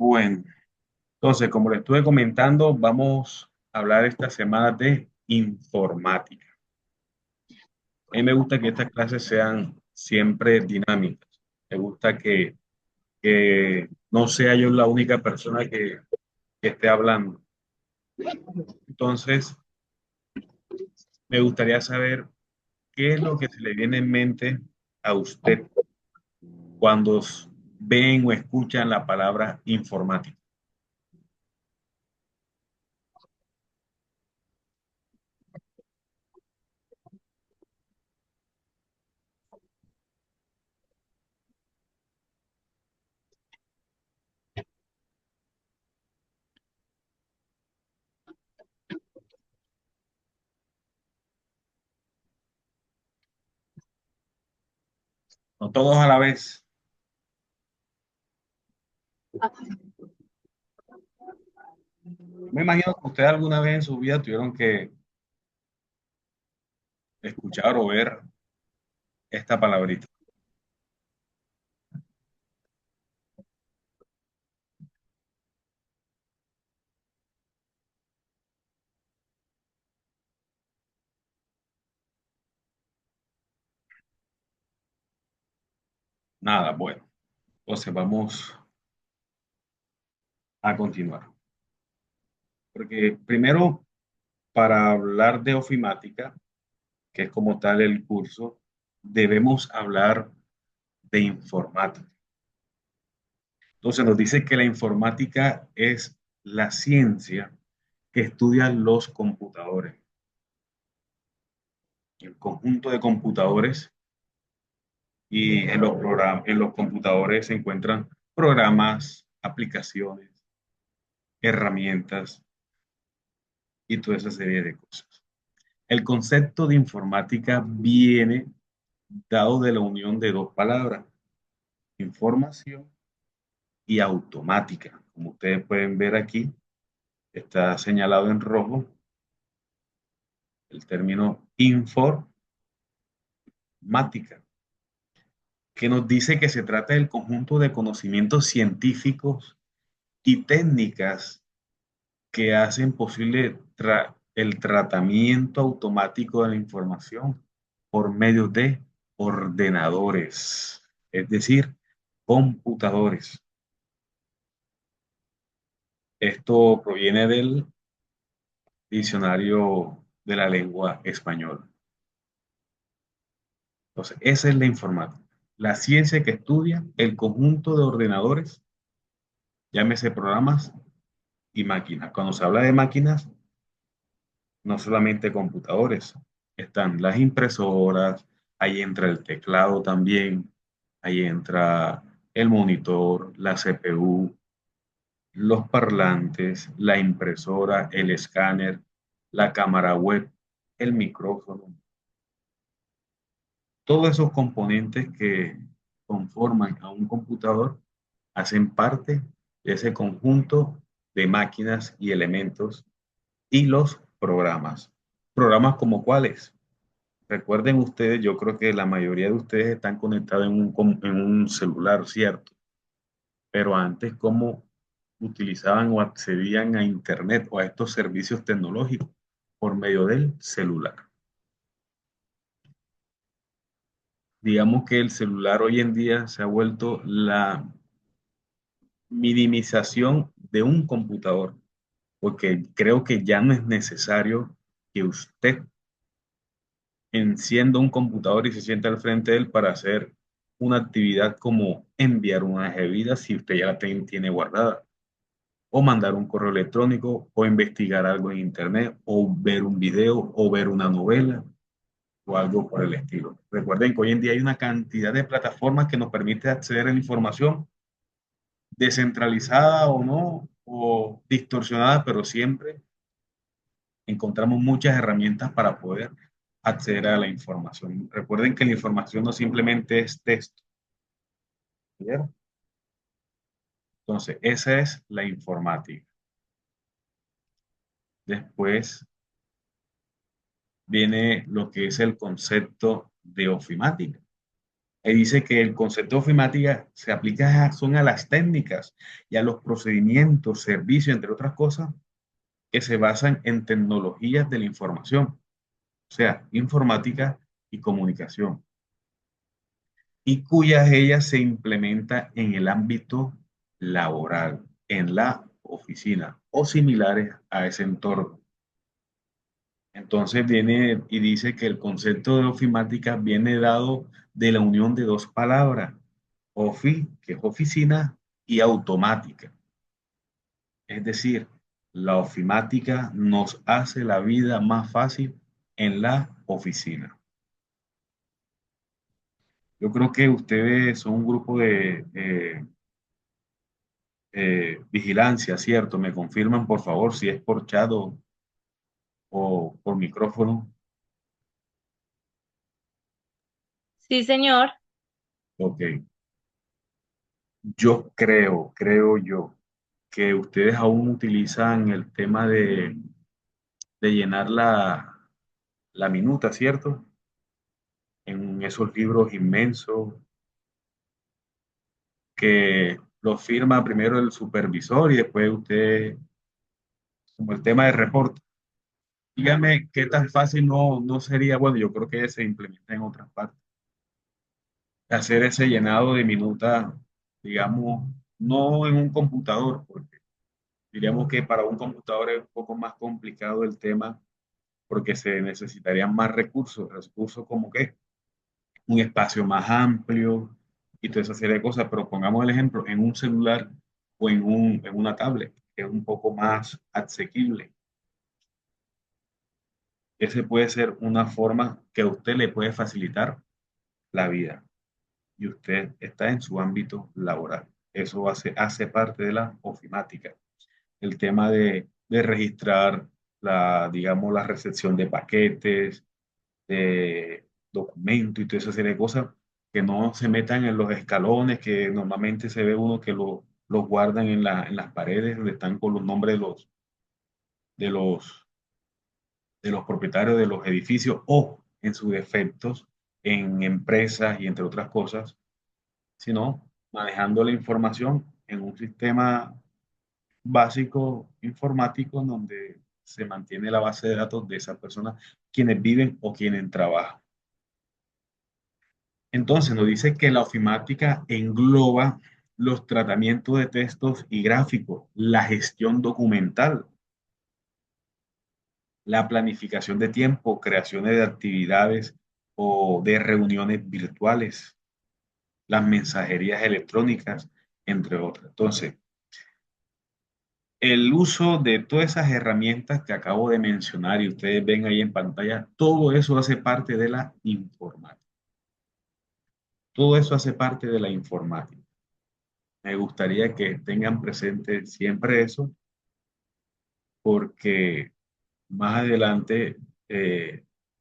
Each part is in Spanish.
Bueno, entonces, como les estuve comentando, vamos a hablar esta semana de informática. A mí me gusta que estas clases sean siempre dinámicas. Me gusta que no sea yo la única persona que esté hablando. Entonces, me gustaría saber qué es lo que se le viene en mente a usted cuando ven o escuchan la palabra informática. No todos a la vez. Me imagino que ustedes alguna vez en su vida tuvieron que escuchar o ver esta palabrita. Nada, bueno, entonces vamos a continuar. Porque primero, para hablar de ofimática, que es como tal el curso, debemos hablar de informática. Entonces nos dice que la informática es la ciencia que estudia los computadores, el conjunto de computadores y en los computadores se encuentran programas, aplicaciones, herramientas y toda esa serie de cosas. El concepto de informática viene dado de la unión de dos palabras, información y automática. Como ustedes pueden ver aquí, está señalado en rojo el término informática, que nos dice que se trata del conjunto de conocimientos científicos y técnicas que hacen posible el tratamiento automático de la información por medio de ordenadores, es decir, computadores. Esto proviene del diccionario de la lengua española. Entonces, esa es la informática, la ciencia que estudia el conjunto de ordenadores, llámese programas y máquinas. Cuando se habla de máquinas, no solamente computadores, están las impresoras, ahí entra el teclado también, ahí entra el monitor, la CPU, los parlantes, la impresora, el escáner, la cámara web, el micrófono, todos esos componentes que conforman a un computador hacen parte de ese conjunto de máquinas y elementos y los programas. ¿Programas como cuáles? Recuerden ustedes, yo creo que la mayoría de ustedes están conectados en un celular, ¿cierto? Pero antes, ¿cómo utilizaban o accedían a Internet o a estos servicios tecnológicos? Por medio del celular. Digamos que el celular hoy en día se ha vuelto la minimización de un computador, porque creo que ya no es necesario que usted encienda un computador y se sienta al frente de él para hacer una actividad como enviar una bebida si usted ya la tiene guardada, o mandar un correo electrónico, o investigar algo en internet, o ver un video, o ver una novela, o algo por el estilo. Recuerden que hoy en día hay una cantidad de plataformas que nos permite acceder a la información descentralizada o no, o distorsionada, pero siempre encontramos muchas herramientas para poder acceder a la información. Recuerden que la información no simplemente es texto, ¿cierto? Entonces, esa es la informática. Después viene lo que es el concepto de ofimática. Y dice que el concepto de ofimática se aplica son a las técnicas y a los procedimientos, servicios, entre otras cosas, que se basan en tecnologías de la información, o sea, informática y comunicación, y cuyas ellas se implementa en el ámbito laboral, en la oficina o similares a ese entorno. Entonces viene y dice que el concepto de ofimática viene dado de la unión de dos palabras, ofi, que es oficina, y automática. Es decir, la ofimática nos hace la vida más fácil en la oficina. Yo creo que ustedes son un grupo de vigilancia, ¿cierto? Me confirman, por favor, si es por chat o por micrófono. Sí, señor. Ok. Creo yo, que ustedes aún utilizan el tema de llenar la minuta, ¿cierto? En esos libros inmensos que los firma primero el supervisor y después usted, como el tema de reporte. Dígame qué tan fácil no sería, bueno, yo creo que se implementa en otras partes, hacer ese llenado de minuta, digamos, no en un computador, porque diríamos que para un computador es un poco más complicado el tema porque se necesitarían más recursos, recursos como que un espacio más amplio y toda esa serie de cosas, pero pongamos el ejemplo en un celular o en una tablet, que es un poco más asequible. Ese puede ser una forma que a usted le puede facilitar la vida y usted está en su ámbito laboral. Eso hace parte de la ofimática. El tema de registrar digamos, la recepción de paquetes, de documentos y toda esa serie de cosas que no se metan en los escalones que normalmente se ve uno que los guardan en las paredes donde están con los nombres de los, de los propietarios de los edificios o en sus defectos en empresas y entre otras cosas, sino manejando la información en un sistema básico informático en donde se mantiene la base de datos de esas personas quienes viven o quienes trabajan. Entonces nos dice que la ofimática engloba los tratamientos de textos y gráficos, la gestión documental, la planificación de tiempo, creaciones de actividades o de reuniones virtuales, las mensajerías electrónicas, entre otras. Entonces, el uso de todas esas herramientas que acabo de mencionar y ustedes ven ahí en pantalla, todo eso hace parte de la informática. Todo eso hace parte de la informática. Me gustaría que tengan presente siempre eso, porque más adelante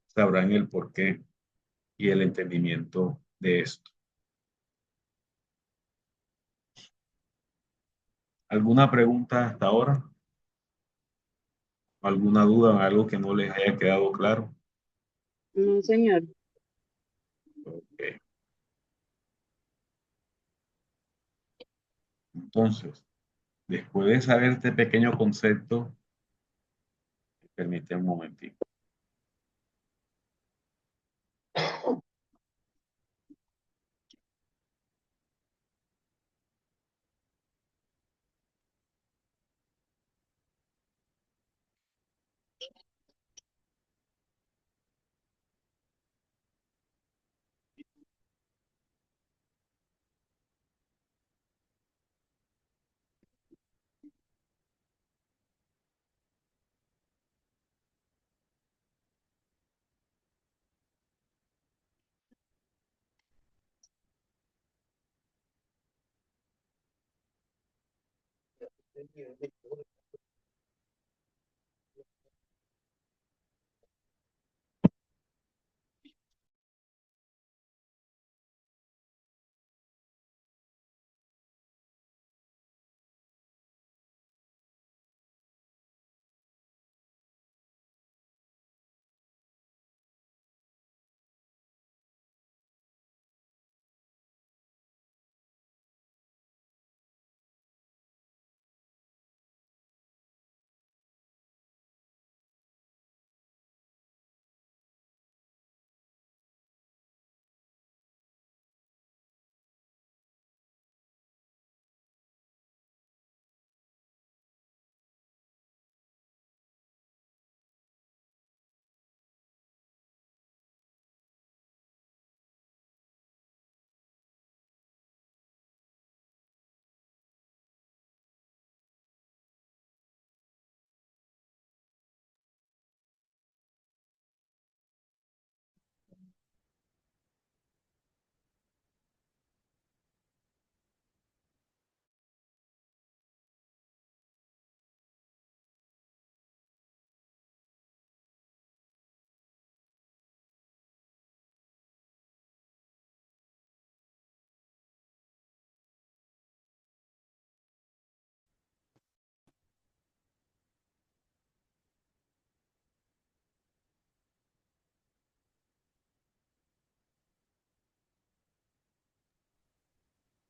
sabrán el porqué y el entendimiento de esto. ¿Alguna pregunta hasta ahora? ¿Alguna duda, algo que no les haya quedado claro? No, señor. Ok. Entonces, después de saber este pequeño concepto, permítame un momentito.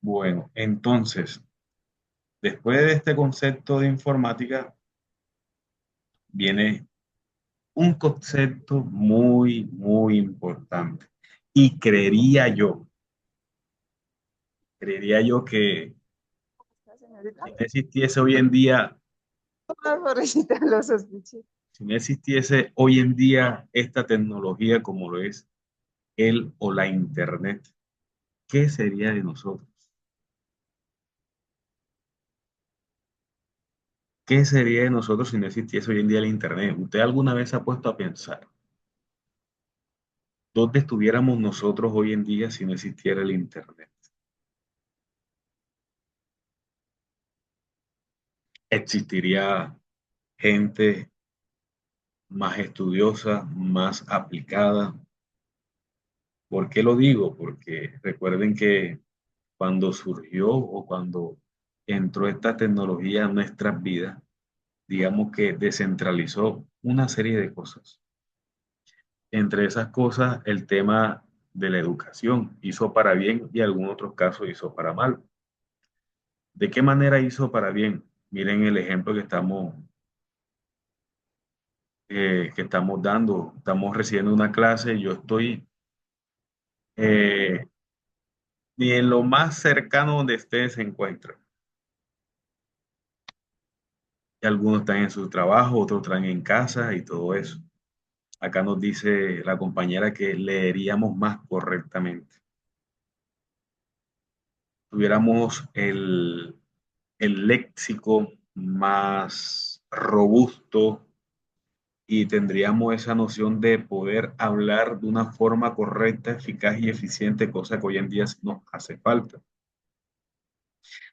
Bueno, entonces, después de este concepto de informática, viene un concepto muy, muy importante. Y creería yo que Señorita. si no existiese hoy en día, Ay, pobrecita, lo sospeché. si no existiese hoy en día esta tecnología como lo es el o la Internet, ¿qué sería de nosotros? ¿Qué sería de nosotros si no existiese hoy en día el Internet? ¿Usted alguna vez se ha puesto a pensar dónde estuviéramos nosotros hoy en día si no existiera el Internet? Existiría gente más estudiosa, más aplicada. ¿Por qué lo digo? Porque recuerden que cuando surgió o cuando entró esta tecnología en nuestras vidas, digamos que descentralizó una serie de cosas. Entre esas cosas, el tema de la educación hizo para bien y en algunos otros casos hizo para mal. ¿De qué manera hizo para bien? Miren el ejemplo que estamos dando. Estamos recibiendo una clase, yo estoy eh, ni en lo más cercano donde ustedes se encuentran. Y algunos están en su trabajo, otros están en casa y todo eso. Acá nos dice la compañera que leeríamos más correctamente. Tuviéramos el léxico más robusto y tendríamos esa noción de poder hablar de una forma correcta, eficaz y eficiente, cosa que hoy en día nos hace falta.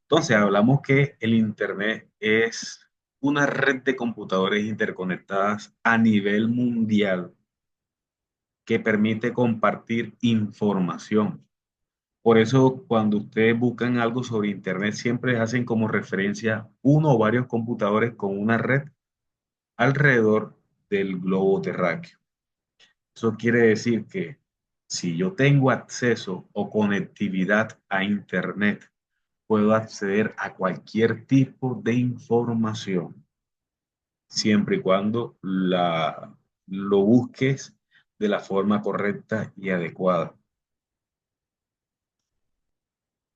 Entonces, hablamos que el Internet es una red de computadores interconectadas a nivel mundial que permite compartir información. Por eso, cuando ustedes buscan algo sobre Internet, siempre hacen como referencia uno o varios computadores con una red alrededor del globo terráqueo. Eso quiere decir que si yo tengo acceso o conectividad a Internet, puedo acceder a cualquier tipo de información, siempre y cuando lo busques de la forma correcta y adecuada.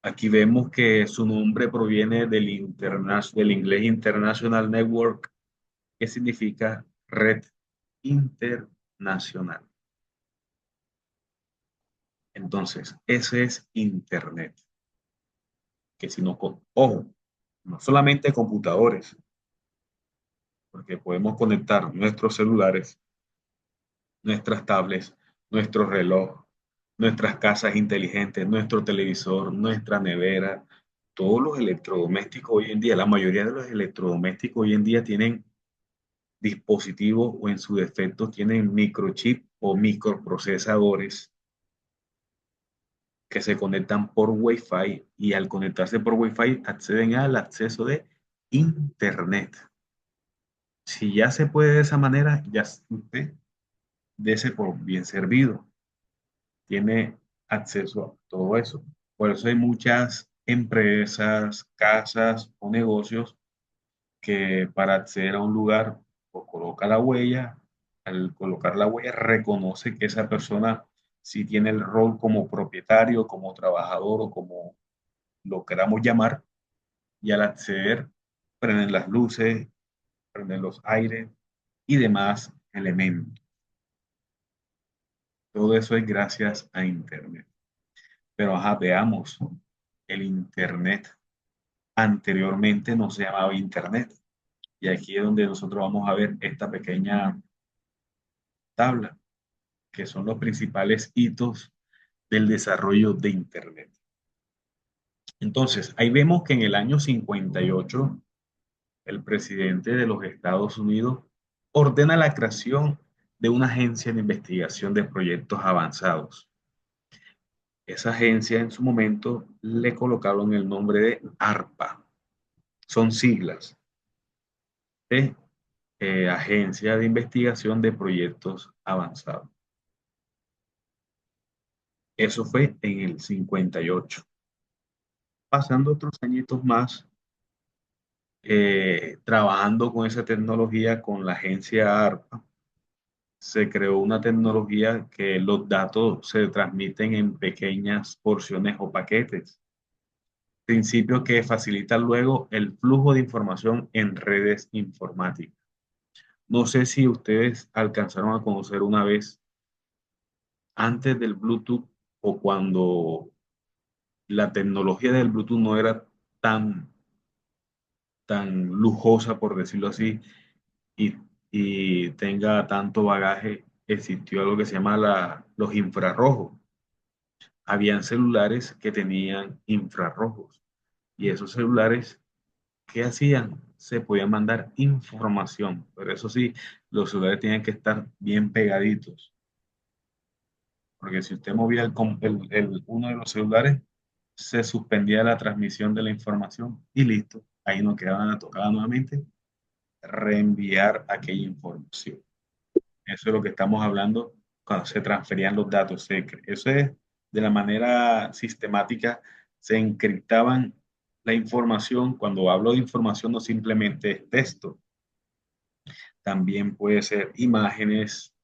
Aquí vemos que su nombre proviene del inglés International Network, que significa red internacional. Entonces, ese es Internet, que si no, ojo, no solamente computadores, porque podemos conectar nuestros celulares, nuestras tablets, nuestro reloj, nuestras casas inteligentes, nuestro televisor, nuestra nevera, todos los electrodomésticos hoy en día, la mayoría de los electrodomésticos hoy en día tienen dispositivos o en su defecto tienen microchip o microprocesadores que se conectan por Wi-Fi y al conectarse por Wi-Fi acceden al acceso de Internet. Si ya se puede de esa manera, ya usted dése por bien servido. Tiene acceso a todo eso. Por eso hay muchas empresas, casas o negocios que para acceder a un lugar o coloca la huella, al colocar la huella reconoce que esa persona sí tiene el rol como propietario, como trabajador o como lo queramos llamar, y al acceder prenden las luces, prenden los aires y demás elementos. Todo eso es gracias a Internet. Pero ajá, veamos, el Internet anteriormente no se llamaba Internet. Y aquí es donde nosotros vamos a ver esta pequeña tabla, que son los principales hitos del desarrollo de Internet. Entonces, ahí vemos que en el año 58, el presidente de los Estados Unidos ordena la creación de una agencia de investigación de proyectos avanzados. Esa agencia en su momento le colocaron el nombre de ARPA. Son siglas de Agencia de Investigación de Proyectos Avanzados. Eso fue en el 58. pasando otros añitos más, trabajando con esa tecnología con la agencia ARPA, se creó una tecnología que los datos se transmiten en pequeñas porciones o paquetes, principio que facilita luego el flujo de información en redes informáticas. No sé si ustedes alcanzaron a conocer una vez, antes del Bluetooth o cuando la tecnología del Bluetooth no era tan, tan lujosa, por decirlo así, y, y tenga tanto bagaje, existió algo que se llama los infrarrojos. Habían celulares que tenían infrarrojos y esos celulares, ¿qué hacían? Se podía mandar información, pero eso sí, los celulares tenían que estar bien pegaditos, porque si usted movía uno de los celulares, se suspendía la transmisión de la información y listo, ahí no quedaba, tocaba nuevamente reenviar aquella información. Eso es lo que estamos hablando cuando se transferían los datos. Eso es de la manera sistemática, se encriptaban la información. Cuando hablo de información, no simplemente es texto, también puede ser imágenes,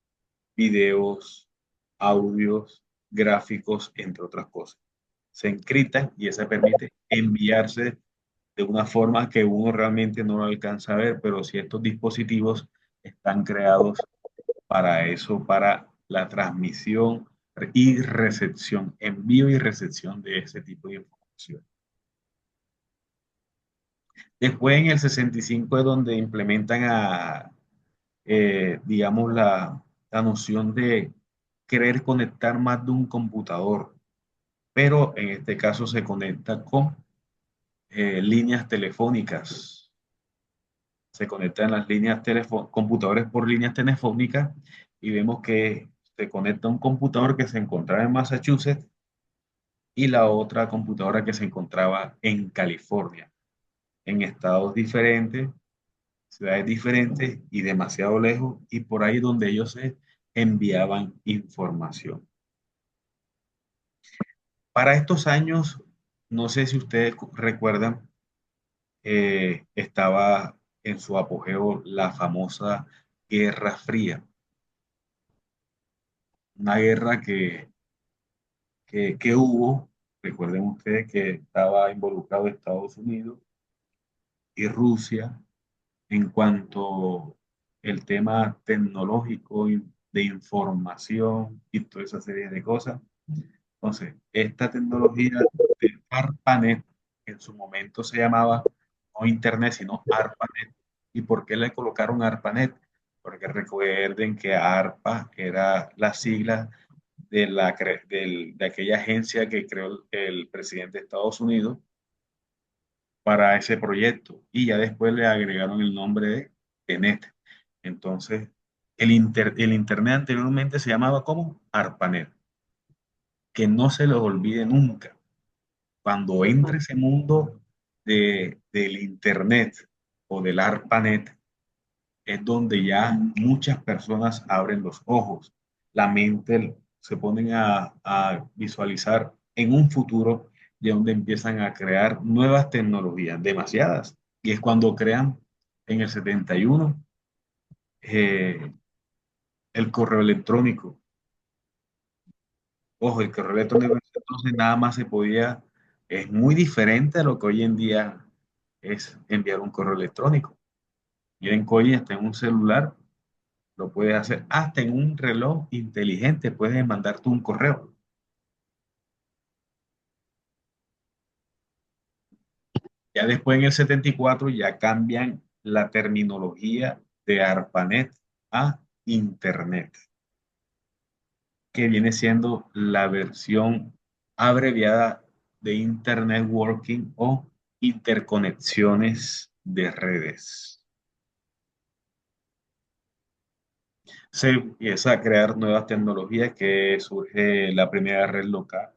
videos, audios, gráficos, entre otras cosas. Se encriptan y eso permite enviarse de una forma que uno realmente no lo alcanza a ver, pero si estos dispositivos están creados para eso, para la transmisión y recepción, envío y recepción de ese tipo de información. Después en el 65 es donde implementan digamos, la noción de querer conectar más de un computador, pero en este caso se conecta con líneas telefónicas. Se conectan las líneas computadores por líneas telefónicas y vemos que se conecta un computador que se encontraba en Massachusetts y la otra computadora que se encontraba en California, en estados diferentes, ciudades diferentes y demasiado lejos, y por ahí donde ellos se enviaban información. Para estos años, no sé si ustedes recuerdan, estaba en su apogeo la famosa Guerra Fría, una guerra que hubo, recuerden ustedes que estaba involucrado Estados Unidos y Rusia en cuanto el tema tecnológico y de información y toda esa serie de cosas. Entonces, esta tecnología de ARPANET, que en su momento se llamaba no Internet, sino ARPANET. ¿Y por qué le colocaron ARPANET? Porque recuerden que ARPA era la sigla de aquella agencia que creó el presidente de Estados Unidos para ese proyecto y ya después le agregaron el nombre de TENET. Entonces, el Internet anteriormente se llamaba como ARPANET. Que no se los olvide nunca. Cuando entre ese mundo del Internet o del ARPANET, es donde ya muchas personas abren los ojos, la mente se ponen a visualizar en un futuro de donde empiezan a crear nuevas tecnologías, demasiadas. Y es cuando crean en el 71 el correo electrónico. Ojo, el correo electrónico entonces nada más se podía, es muy diferente a lo que hoy en día es enviar un correo electrónico. Miren que hoy hasta en un celular lo puedes hacer, hasta en un reloj inteligente puedes mandarte un correo. Ya después en el 74 ya cambian la terminología de ARPANET a Internet, que viene siendo la versión abreviada de Internet Working o interconexiones de redes. Se empieza a crear nuevas tecnologías que surge la primera red local,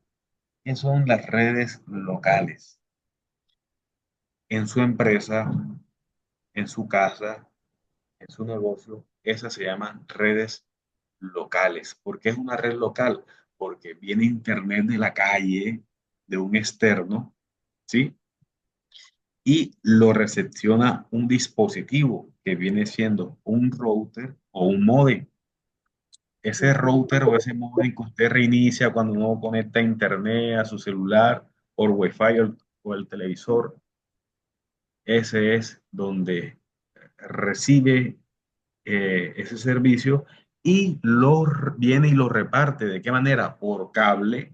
que son las redes locales. En su empresa, en su casa, en su negocio, esas se llaman redes locales. ¿Por qué es una red local? Porque viene internet de la calle, de un externo, ¿sí? Y lo recepciona un dispositivo que viene siendo un router o un módem. Ese router o ese modem que usted reinicia cuando uno conecta a internet, a su celular, por Wi-Fi o el televisor, ese es donde recibe ese servicio y viene y lo reparte. ¿De qué manera? Por cable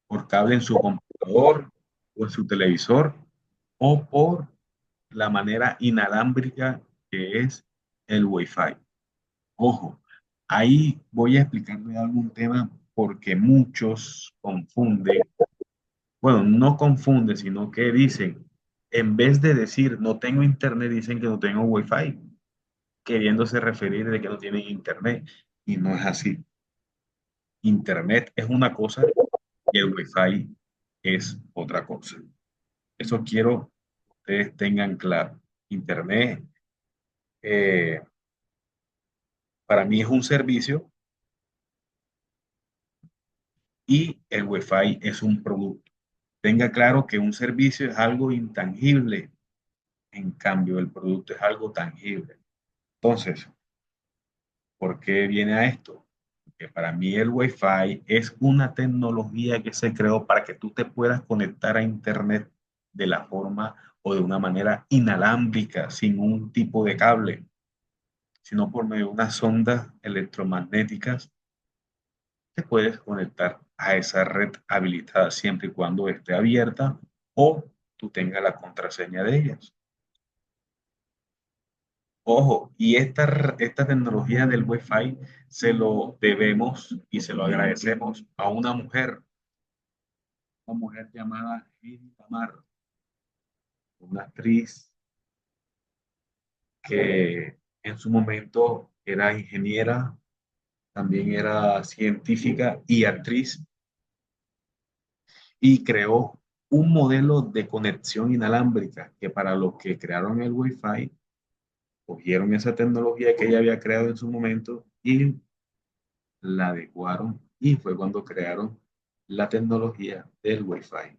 en su computador o en su televisor, o por la manera inalámbrica que es el Wi-Fi. Ojo, ahí voy a explicarle algún tema porque muchos confunden, bueno, no confunden, sino que dicen, en vez de decir no tengo internet, dicen que no tengo Wi-Fi, queriéndose referir de que no tienen internet. Y no es así. Internet es una cosa y el Wi-Fi es otra cosa. Eso quiero que ustedes tengan claro. Internet eh, para mí es un servicio y el Wi-Fi es un producto. Tenga claro que un servicio es algo intangible, en cambio el producto es algo tangible. Entonces, ¿por qué viene a esto? Porque para mí el Wi-Fi es una tecnología que se creó para que tú te puedas conectar a Internet de la forma o de una manera inalámbrica, sin un tipo de cable, sino por medio de unas ondas electromagnéticas te puedes conectar a esa red habilitada siempre y cuando esté abierta o tú tengas la contraseña de ellas. Ojo, y esta tecnología del Wi-Fi se lo debemos y se lo agradecemos a una mujer llamada Heidi Tamar, una actriz que en su momento era ingeniera, también era científica y actriz, y creó un modelo de conexión inalámbrica que para los que crearon el Wi-Fi, cogieron esa tecnología que ella había creado en su momento y la adecuaron y fue cuando crearon la tecnología del Wi-Fi.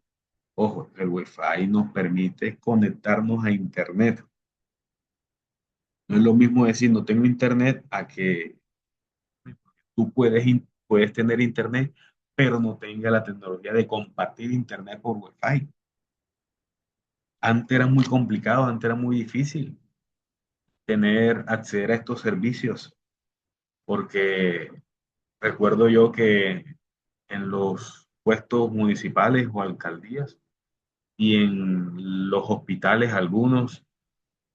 Ojo, el Wi-Fi nos permite conectarnos a Internet. No es lo mismo decir no tengo Internet a que tú puedes tener Internet, pero no tenga la tecnología de compartir Internet por Wi-Fi. Antes era muy complicado, antes era muy difícil acceder a estos servicios, porque recuerdo yo que en los puestos municipales o alcaldías y en los hospitales algunos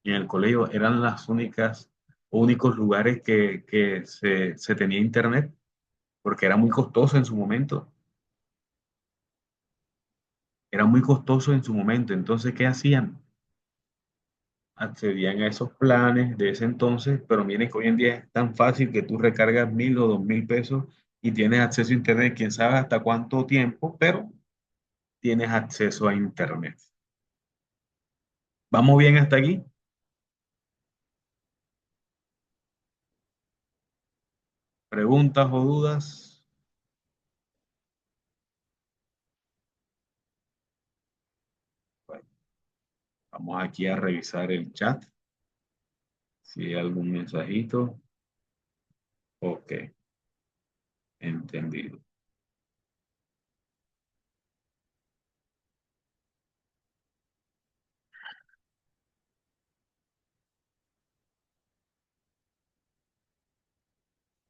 y en el colegio eran las únicos lugares que se tenía internet, porque era muy costoso en su momento, era muy costoso en su momento. Entonces, ¿qué hacían? Accedían a esos planes de ese entonces, pero miren que hoy en día es tan fácil que tú recargas 1.000 o 2.000 pesos y tienes acceso a internet, quién sabe hasta cuánto tiempo, pero tienes acceso a internet. ¿Vamos bien hasta aquí? ¿Preguntas o dudas? Bueno, vamos aquí a revisar el chat, si hay algún mensajito. Ok, entendido.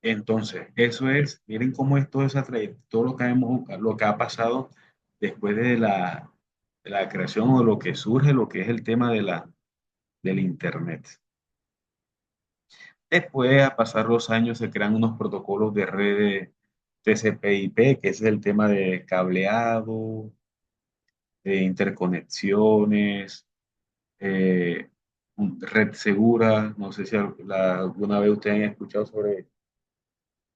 Entonces, eso es, miren cómo es toda esa trayectoria, todo lo que ha pasado después de la creación o lo que surge, lo que es el tema del Internet. Después, a pasar los años, se crean unos protocolos de red TCP/IP, que es el tema de cableado, de interconexiones, eh, red segura. No sé si alguna vez ustedes han escuchado sobre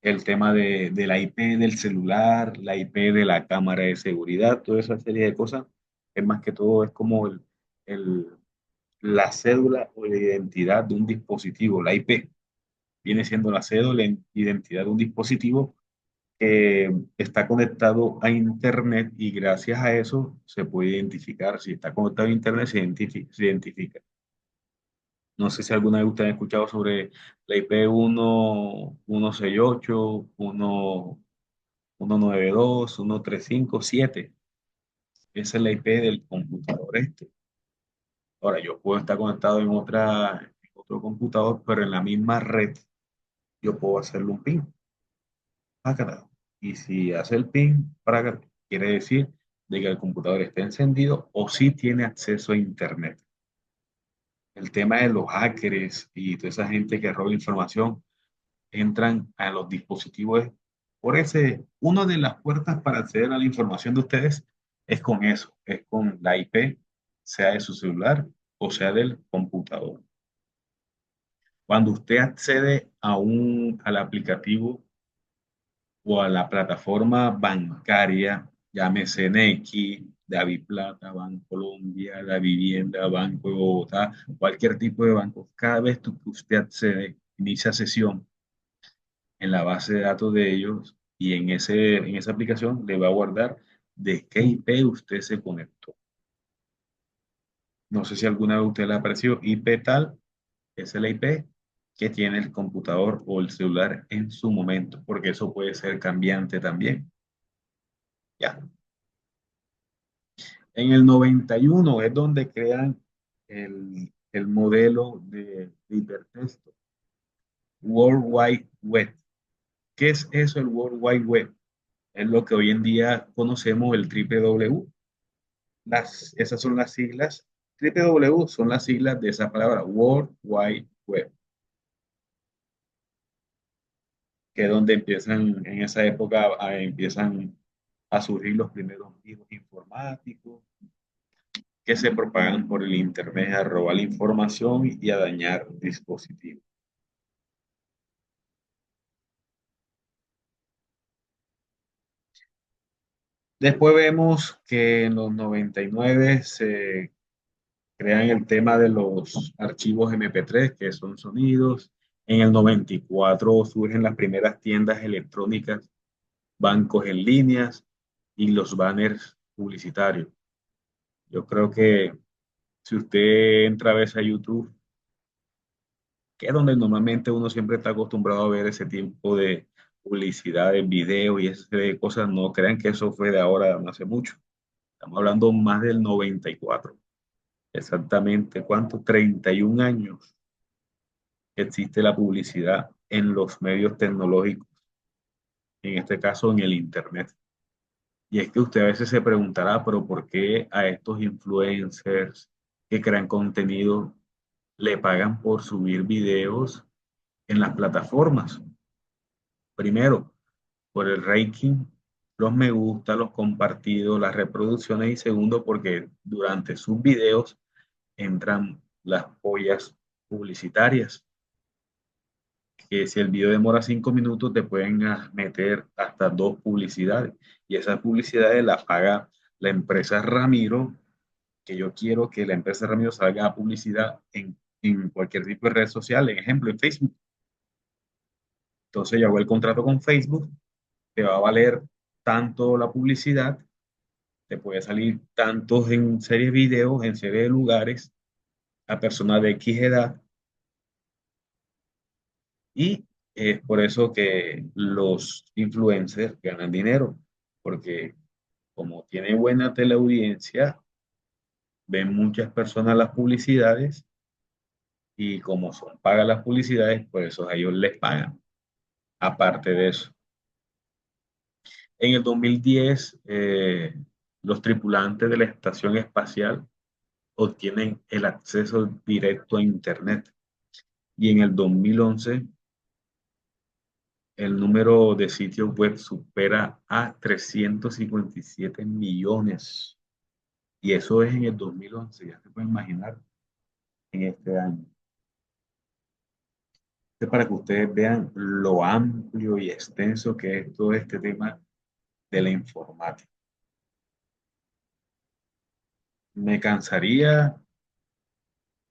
el tema de la IP del celular, la IP de la cámara de seguridad, toda esa serie de cosas. Es más que todo, es como el- la cédula o la identidad de un dispositivo. La IP viene siendo la cédula, la identidad de un dispositivo que está conectado a Internet y gracias a eso se puede identificar. Si está conectado a Internet, se identifica. No sé si alguna vez ustedes han escuchado sobre la IP 168, 192, 135, 7. Esa es la IP del computador este. Ahora, yo puedo estar conectado en otro computador, pero en la misma red yo puedo hacerle un ping. Pácata. Y si hace el ping, pácata, quiere decir de que el computador está encendido o si tiene acceso a Internet. El tema de los hackers y toda esa gente que roba información entran a los dispositivos. Por ese, una de las puertas para acceder a la información de ustedes es con eso, es con la IP, sea de su celular o sea del computador. Cuando usted accede al aplicativo o a la plataforma bancaria, llámese Nequi, Plata, Banco Colombia, La Vivienda, Banco de Bogotá, cualquier tipo de banco, cada vez que usted accede, inicia sesión en la base de datos de ellos y en esa aplicación le va a guardar de qué IP usted se conectó. No sé si alguna vez a usted le ha aparecido IP tal, es la IP que tiene el computador o el celular en su momento, porque eso puede ser cambiante también. Ya. En el 91 es donde crean el modelo de hipertexto, World Wide Web. ¿Qué es eso, el World Wide Web? Es lo que hoy en día conocemos el triple W. Esas son las siglas. Triple W son las siglas de esa palabra, World Wide Web, que es donde empiezan, en esa época, empiezan a surgir los primeros virus informáticos que se propagan por el Internet a robar la información y a dañar dispositivos. Después vemos que en los 99 se crean el tema de los archivos MP3, que son sonidos. En el 94 surgen las primeras tiendas electrónicas, bancos en líneas y los banners publicitarios. Yo creo que si usted entra a veces a YouTube, que es donde normalmente uno siempre está acostumbrado a ver ese tipo de publicidad en video y ese tipo de cosas, no crean que eso fue de ahora, no hace mucho. Estamos hablando más del 94. Exactamente, ¿cuánto? 31 años que existe la publicidad en los medios tecnológicos, en este caso en el Internet. Y es que usted a veces se preguntará, pero ¿por qué a estos influencers que crean contenido le pagan por subir videos en las plataformas? Primero, por el ranking, los me gusta, los compartidos, las reproducciones y segundo, porque durante sus videos entran las pollas publicitarias, que si el video demora 5 minutos te pueden meter hasta dos publicidades y esas publicidades las paga la empresa Ramiro, que yo quiero que la empresa Ramiro salga a publicidad en cualquier tipo de red social, en ejemplo en Facebook. Entonces yo hago el contrato con Facebook, te va a valer tanto la publicidad, te puede salir tantos en series de videos, en series de lugares, a personas de X edad. Y es por eso que los influencers ganan dinero, porque como tiene buena teleaudiencia, ven muchas personas las publicidades y como son pagas las publicidades, por eso a ellos les pagan. Aparte de eso, en el 2010, los tripulantes de la estación espacial obtienen el acceso directo a Internet y en el 2011 el número de sitios web supera a 357 millones. Y eso es en el 2011, ya se puede imaginar en este año. Es para que ustedes vean lo amplio y extenso que es todo este tema de la informática. Me cansaría,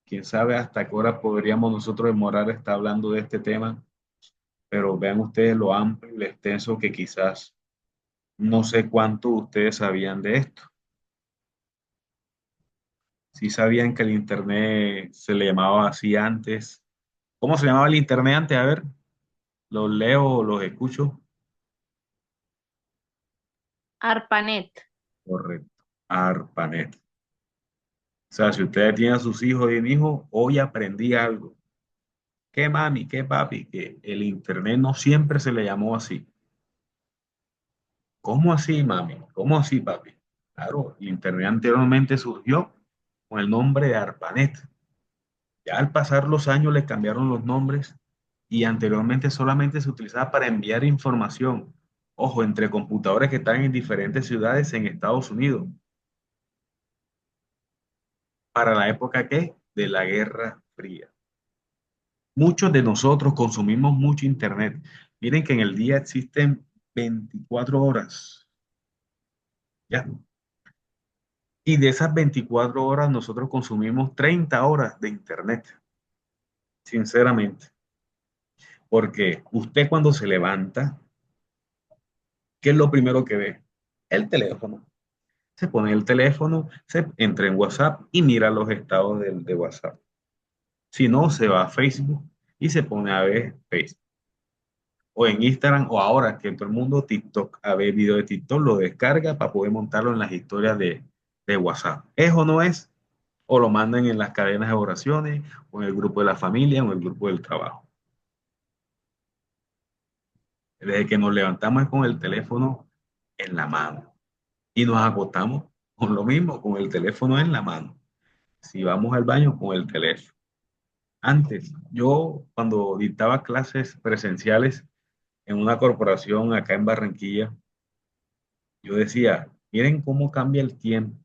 quién sabe hasta qué hora podríamos nosotros demorar estar hablando de este tema, pero vean ustedes lo amplio y lo extenso que quizás no sé cuánto ustedes sabían de esto. Si sabían que el Internet se le llamaba así antes. ¿Cómo se llamaba el Internet antes? A ver, los leo o los escucho. ARPANET. Correcto. ARPANET. O sea, si ustedes tienen a sus hijos y un hijo, hoy aprendí algo. ¿Qué mami? ¿Qué papi? Que el Internet no siempre se le llamó así. ¿Cómo así, mami? ¿Cómo así, papi? Claro, el Internet anteriormente surgió con el nombre de ARPANET. Ya al pasar los años le cambiaron los nombres y anteriormente solamente se utilizaba para enviar información. Ojo, entre computadores que están en diferentes ciudades en Estados Unidos. Para la época ¿qué? De la Guerra Fría. Muchos de nosotros consumimos mucho Internet. Miren que en el día existen 24 horas. ¿Ya? Y de esas 24 horas nosotros consumimos 30 horas de Internet, sinceramente. Porque usted cuando se levanta, ¿qué es lo primero que ve? El teléfono. Se pone el teléfono, se entra en WhatsApp y mira los estados de WhatsApp. Si no, se va a Facebook y se pone a ver Facebook. O en Instagram, o ahora que todo el mundo TikTok, a ver video de TikTok, lo descarga para poder montarlo en las historias de WhatsApp. ¿Es o no es? O lo mandan en las cadenas de oraciones, o en el grupo de la familia, o en el grupo del trabajo. Desde que nos levantamos es con el teléfono en la mano y nos acostamos con lo mismo, con el teléfono en la mano. Si vamos al baño, con el teléfono. Antes, yo cuando dictaba clases presenciales en una corporación acá en Barranquilla, yo decía, miren cómo cambia el tiempo.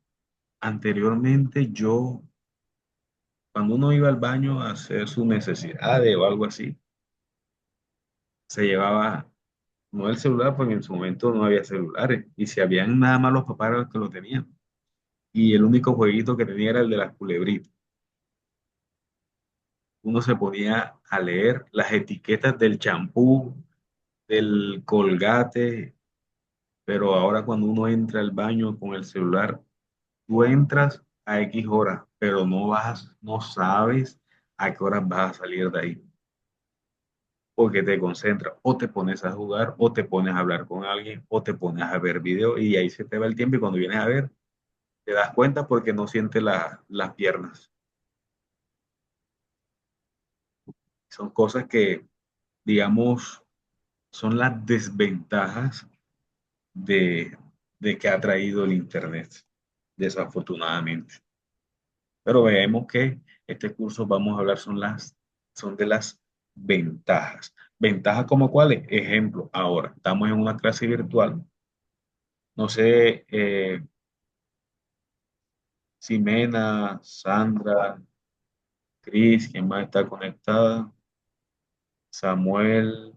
Anteriormente yo, cuando uno iba al baño a hacer sus necesidades o algo así, se llevaba, no el celular, porque en su momento no había celulares. Y si habían nada más los papás eran los que lo tenían. Y el único jueguito que tenía era el de las culebritas. Uno se ponía a leer las etiquetas del champú, del Colgate, pero ahora cuando uno entra al baño con el celular, tú entras a X horas, pero no sabes a qué horas vas a salir de ahí, porque te concentras, o te pones a jugar, o te pones a hablar con alguien, o te pones a ver video, y ahí se te va el tiempo, y cuando vienes a ver, te das cuenta porque no sientes las piernas. Son cosas que, digamos, son las desventajas de, de que ha traído el Internet, desafortunadamente. Pero vemos que este curso vamos a hablar son de las ventajas. ¿Ventajas como cuáles? Ejemplo, ahora estamos en una clase virtual. No sé, si Mena, Sandra, Cris, ¿quién más está conectada? Samuel,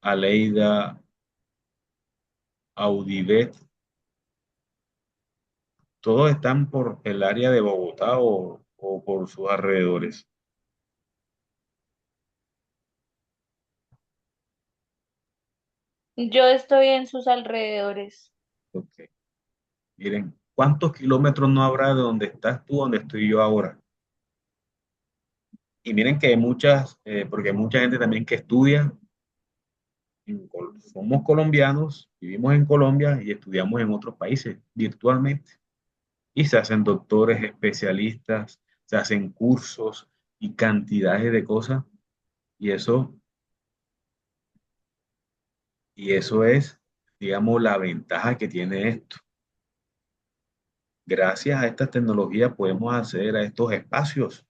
Aleida, Audivet, todos están por el área de Bogotá o por sus alrededores. Yo estoy en sus alrededores. Ok. Miren, ¿cuántos kilómetros no habrá de donde estás tú, donde estoy yo ahora? Y miren que hay muchas, porque hay mucha gente también que estudia, somos colombianos, vivimos en Colombia y estudiamos en otros países virtualmente. Y se hacen doctores, especialistas, se hacen cursos y cantidades de cosas. Y eso es, digamos, la ventaja que tiene esto. Gracias a esta tecnología podemos acceder a estos espacios.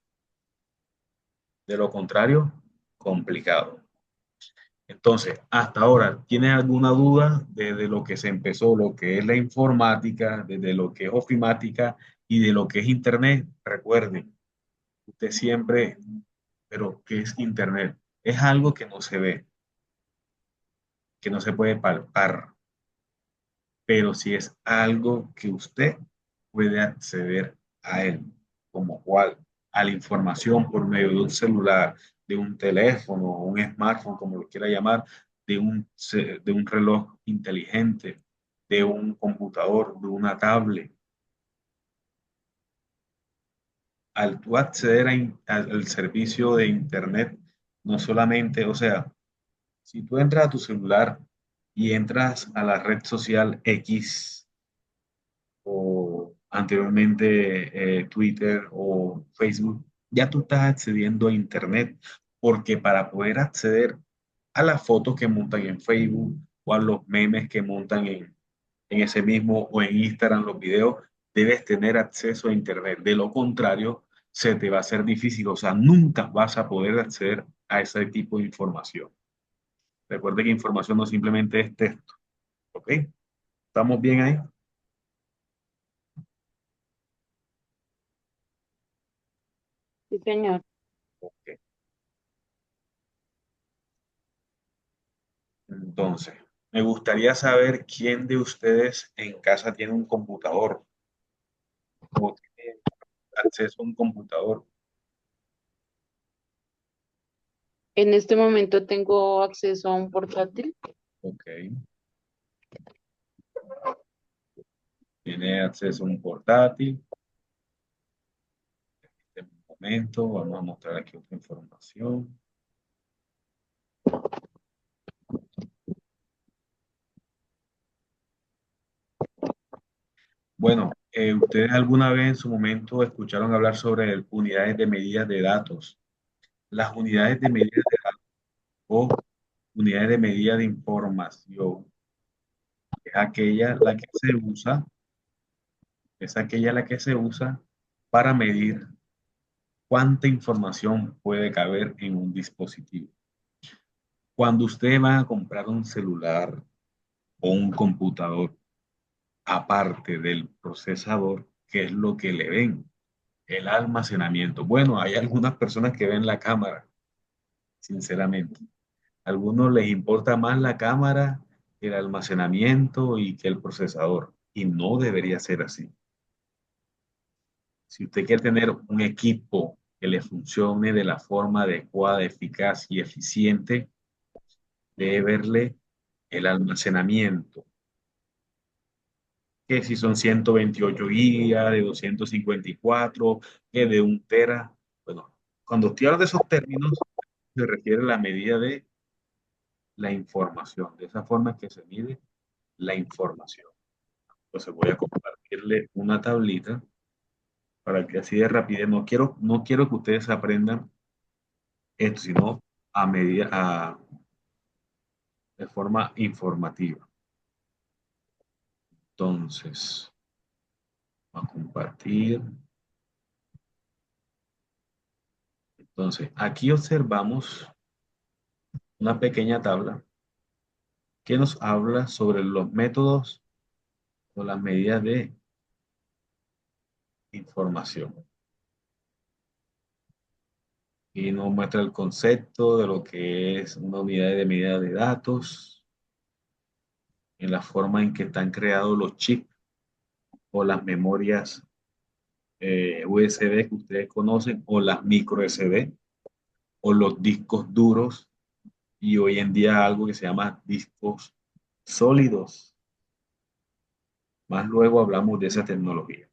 De lo contrario, complicado. Entonces, hasta ahora, ¿tienes alguna duda de lo que se empezó, lo que es la informática, de lo que es ofimática y de lo que es Internet? Recuerden, usted siempre, pero ¿qué es Internet? Es algo que no se ve, que no se puede palpar, pero sí es algo que usted puede acceder a él, como cual. a la información por medio de un celular, de un teléfono, un smartphone, como lo quiera llamar, de un reloj inteligente, de un computador, de una tablet. Al tú acceder al servicio de Internet, no solamente, o sea, si tú entras a tu celular y entras a la red social X o anteriormente Twitter o Facebook, ya tú estás accediendo a Internet, porque para poder acceder a las fotos que montan en Facebook o a los memes que montan en ese mismo o en Instagram los videos, debes tener acceso a Internet. De lo contrario, se te va a hacer difícil, o sea, nunca vas a poder acceder a ese tipo de información. Recuerde que información no simplemente es texto, ¿ok? ¿Estamos bien ahí? Sí, señor. Ok. Entonces, me gustaría saber quién de ustedes en casa tiene un computador o tiene acceso a un computador. En este momento tengo acceso a un portátil. Ok. Tiene acceso a un portátil. En un momento, vamos a mostrar aquí otra información. Bueno, ¿ustedes alguna vez en su momento escucharon hablar sobre unidades de medidas de datos? Las unidades de medida de datos o unidades de medida de información es aquella la que se usa, es aquella la que se usa para medir cuánta información puede caber en un dispositivo. Cuando ustedes van a comprar un celular o un computador, aparte del procesador, ¿qué es lo que le ven? El almacenamiento. Bueno, hay algunas personas que ven la cámara, sinceramente. A algunos les importa más la cámara que el almacenamiento y que el procesador. Y no debería ser así. Si usted quiere tener un equipo que le funcione de la forma adecuada, eficaz y eficiente, debe verle el almacenamiento, que si son 128 gigas, de 254, que de 1 tera. Bueno, cuando estoy hablando de esos términos, se refiere a la medida de la información. De esa forma es que se mide la información. Entonces voy a compartirle una tablita para que así de rapidez, no quiero que ustedes aprendan esto, sino de forma informativa. Entonces, vamos a compartir. Entonces, aquí observamos una pequeña tabla que nos habla sobre los métodos o las medidas de información. Y nos muestra el concepto de lo que es una unidad de medida de datos, en la forma en que están creados los chips o las memorias USB que ustedes conocen, o las micro SD, o los discos duros, y hoy en día algo que se llama discos sólidos. Más luego hablamos de esa tecnología.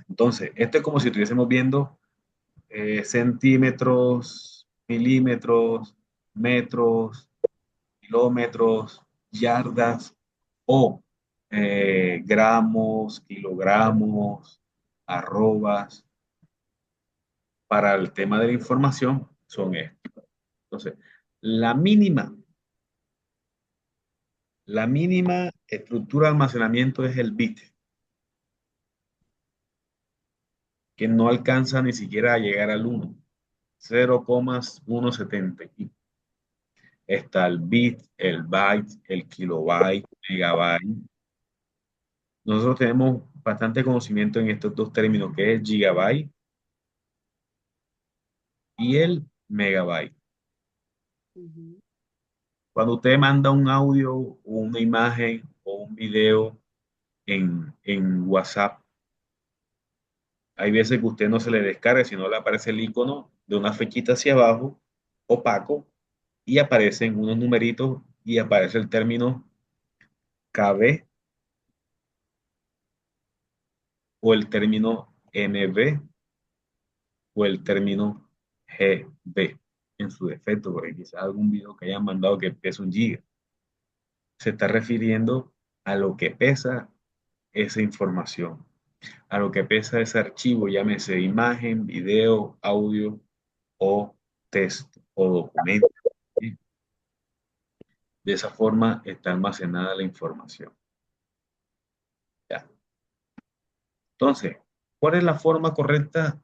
Entonces, esto es como si estuviésemos viendo centímetros, milímetros, metros, kilómetros, yardas o gramos, kilogramos, arrobas. Para el tema de la información son estos. Entonces, la mínima, la mínima estructura de almacenamiento es el bit, que no alcanza ni siquiera a llegar al 1, 0,170. Está el bit, el byte, el kilobyte, megabyte. Nosotros tenemos bastante conocimiento en estos dos términos, que es gigabyte y el megabyte. Ujú. Cuando usted manda un audio o una imagen o un video en WhatsApp, Hay veces que usted no se le descarga, sino le aparece el icono de una flechita hacia abajo, opaco, y aparecen unos numeritos y aparece el término KB o el término MB o el término GB en su defecto, porque quizás algún video que hayan mandado que pesa 1 GB. Se está refiriendo a lo que pesa esa información, a lo que pesa ese archivo, llámese imagen, video, audio o texto o documento. ¿Sí? De esa forma está almacenada la información. ¿Ya? Entonces, ¿cuál es la forma correcta?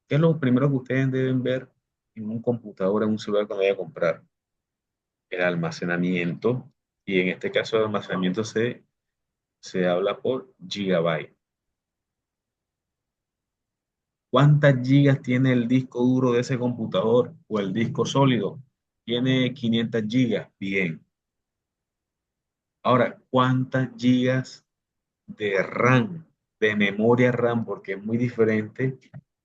¿Qué es lo primero que ustedes deben ver en un computador, en un celular cuando vayan a comprar? El almacenamiento. Y en este caso, el almacenamiento se habla por gigabyte. ¿Cuántas gigas tiene el disco duro de ese computador o el disco sólido? Tiene 500 gigas. Bien. Ahora, ¿cuántas gigas de RAM, de memoria RAM? Porque es muy diferente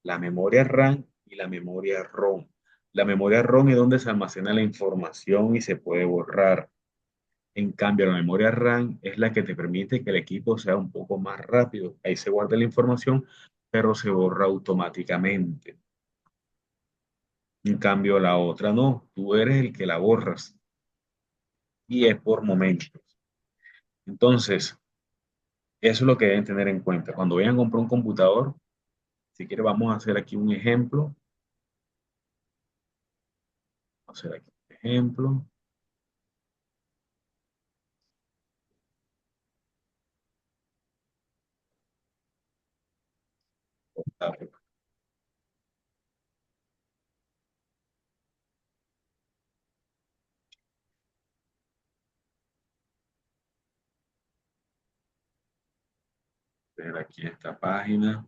la memoria RAM y la memoria ROM. La memoria ROM es donde se almacena la información y se puede borrar. En cambio, la memoria RAM es la que te permite que el equipo sea un poco más rápido. Ahí se guarda la información, pero se borra automáticamente. En cambio, la otra no. Tú eres el que la borras y es por momentos. Entonces, eso es lo que deben tener en cuenta. Cuando vayan a comprar un computador, si quieres, vamos a hacer aquí un ejemplo. Vamos a hacer aquí un ejemplo. A ver aquí esta página.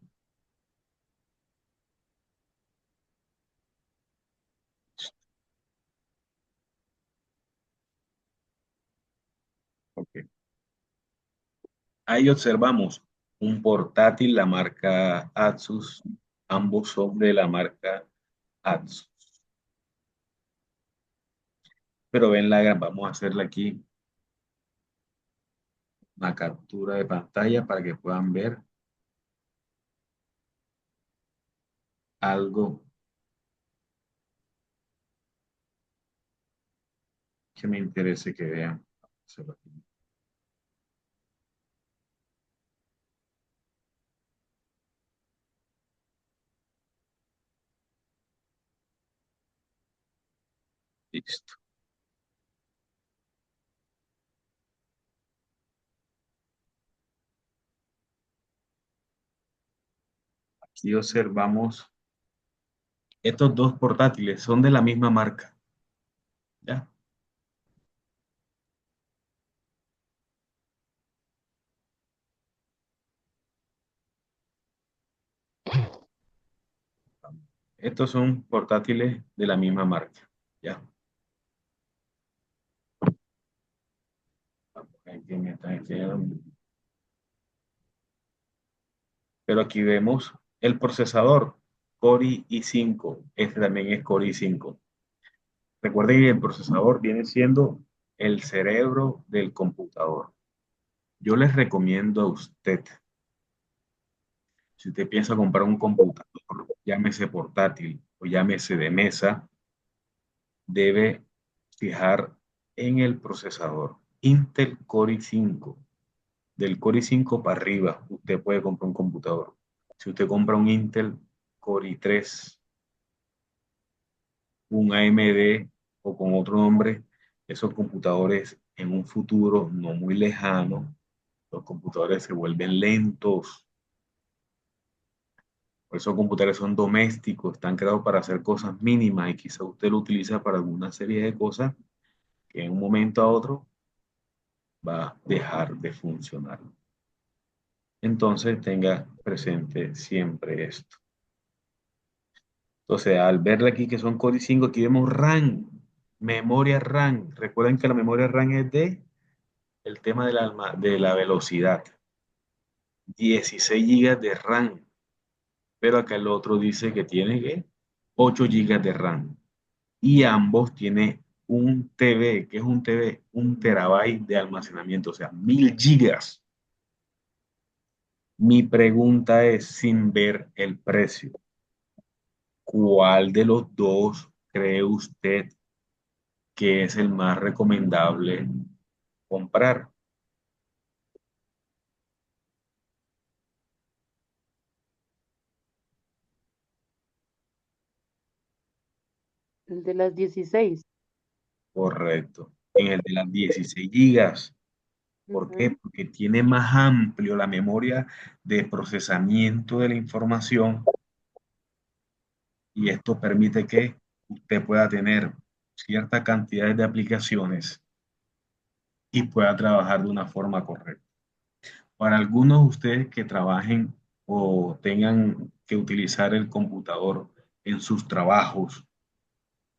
Ok. Ahí observamos un portátil, la marca Asus. Ambos son de la marca Asus. Pero ven vamos a hacerle aquí una captura de pantalla para que puedan ver algo que me interese que vean. Vamos a hacerlo aquí. Listo. Aquí observamos estos dos portátiles, son de la misma marca. ¿Ya? Estos son portátiles de la misma marca. ¿Ya? Aquí me están enseñando. Pero aquí vemos el procesador Core i5. Este también es Core i5. Recuerden que el procesador viene siendo el cerebro del computador. Yo les recomiendo a usted, si usted piensa comprar un computador, llámese portátil o llámese de mesa, debe fijar en el procesador Intel Core i5. Del Core i5 para arriba, usted puede comprar un computador. Si usted compra un Intel Core i3, un AMD o con otro nombre, esos computadores en un futuro no muy lejano, los computadores se vuelven lentos. Por eso los computadores son domésticos, están creados para hacer cosas mínimas y quizá usted lo utiliza para alguna serie de cosas que en un momento a otro va a dejar de funcionar. Entonces tenga presente siempre esto. Entonces, al verle aquí que son Core i5, aquí vemos RAM, memoria RAM. Recuerden que la memoria RAM es de el tema de la velocidad. 16 gigas de RAM. pero acá el otro dice que tiene ¿qué? 8 gigas de RAM y ambos tienen un TB, que es un TB, un terabyte de almacenamiento, o sea, 1000 gigas. Mi pregunta es, sin ver el precio, ¿cuál de los dos cree usted que es el más recomendable comprar? El de las 16. Correcto. En el de las 16 gigas. ¿Por qué? Ujú. Porque tiene más amplio la memoria de procesamiento de la información y esto permite que usted pueda tener cierta cantidad de aplicaciones y pueda trabajar de una forma correcta. Para algunos de ustedes que trabajen o tengan que utilizar el computador en sus trabajos,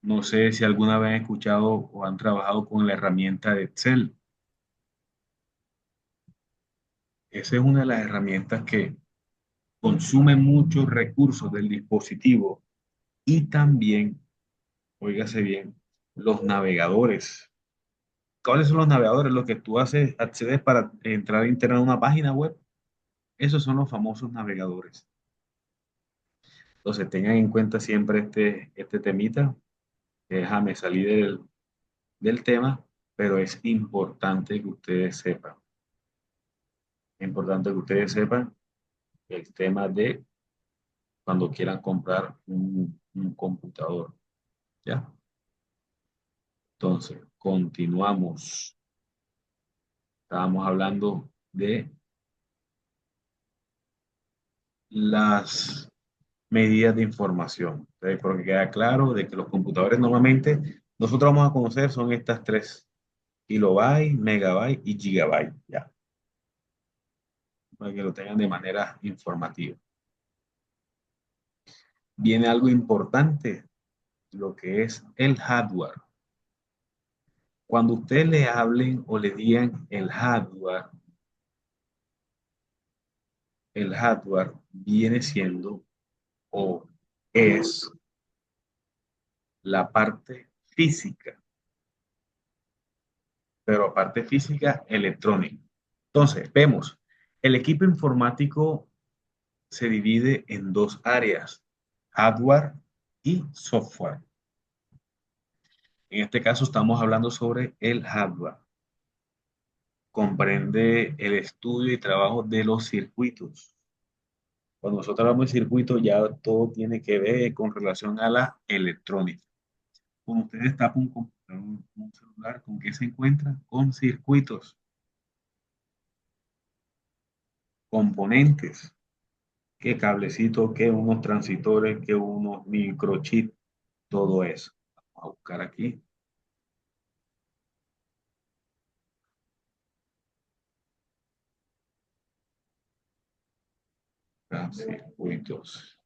no sé si alguna vez han escuchado o han trabajado con la herramienta de Excel. Esa es una de las herramientas que consume muchos recursos del dispositivo y también, óigase bien, los navegadores. ¿Cuáles son los navegadores? Lo que tú haces, accedes para entrar a internet a una página web. Esos son los famosos navegadores. Entonces tengan en cuenta siempre este temita. Déjame salir del tema, pero es importante que ustedes sepan. Es importante que ustedes sepan el tema de cuando quieran comprar un computador. ¿Ya? Entonces, continuamos. Estábamos hablando de las medidas de información. Entonces, porque queda claro de que los computadores normalmente nosotros vamos a conocer son estas tres: kilobyte, megabyte y gigabyte. Ya, para que lo tengan de manera informativa. Viene algo importante, lo que es el hardware. Cuando ustedes le hablen o le digan el hardware viene siendo o es la parte física, pero aparte física, electrónica. Entonces, vemos, el equipo informático se divide en dos áreas, hardware y software. En este caso estamos hablando sobre el hardware. Comprende el estudio y trabajo de los circuitos. Cuando nosotros hablamos de circuitos, ya todo tiene que ver con relación a la electrónica. Cuando ustedes tapan un computador, un celular, ¿con qué se encuentra? Con circuitos, componentes, qué cablecito, qué unos transitores, qué unos microchips, todo eso. Vamos a buscar aquí. Circuitos.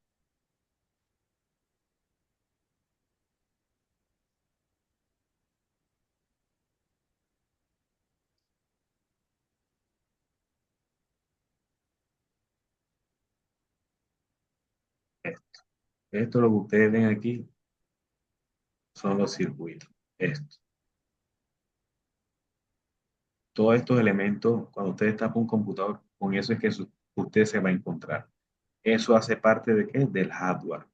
Esto lo que ustedes ven aquí son los circuitos. Esto. Todos estos elementos, cuando ustedes tapan un computador, con eso es que usted se va a encontrar. Eso hace parte de qué? Del hardware,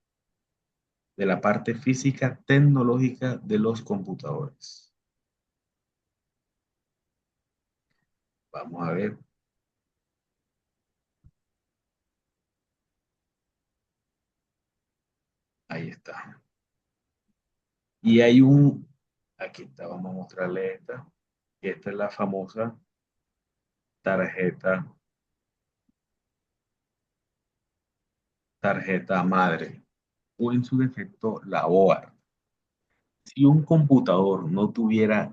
de la parte física tecnológica de los computadores. Vamos a ver. Ahí está. Y hay aquí está, vamos a mostrarle esta. Y esta es la famosa tarjeta, tarjeta madre, o en su defecto la board. Si un computador no tuviera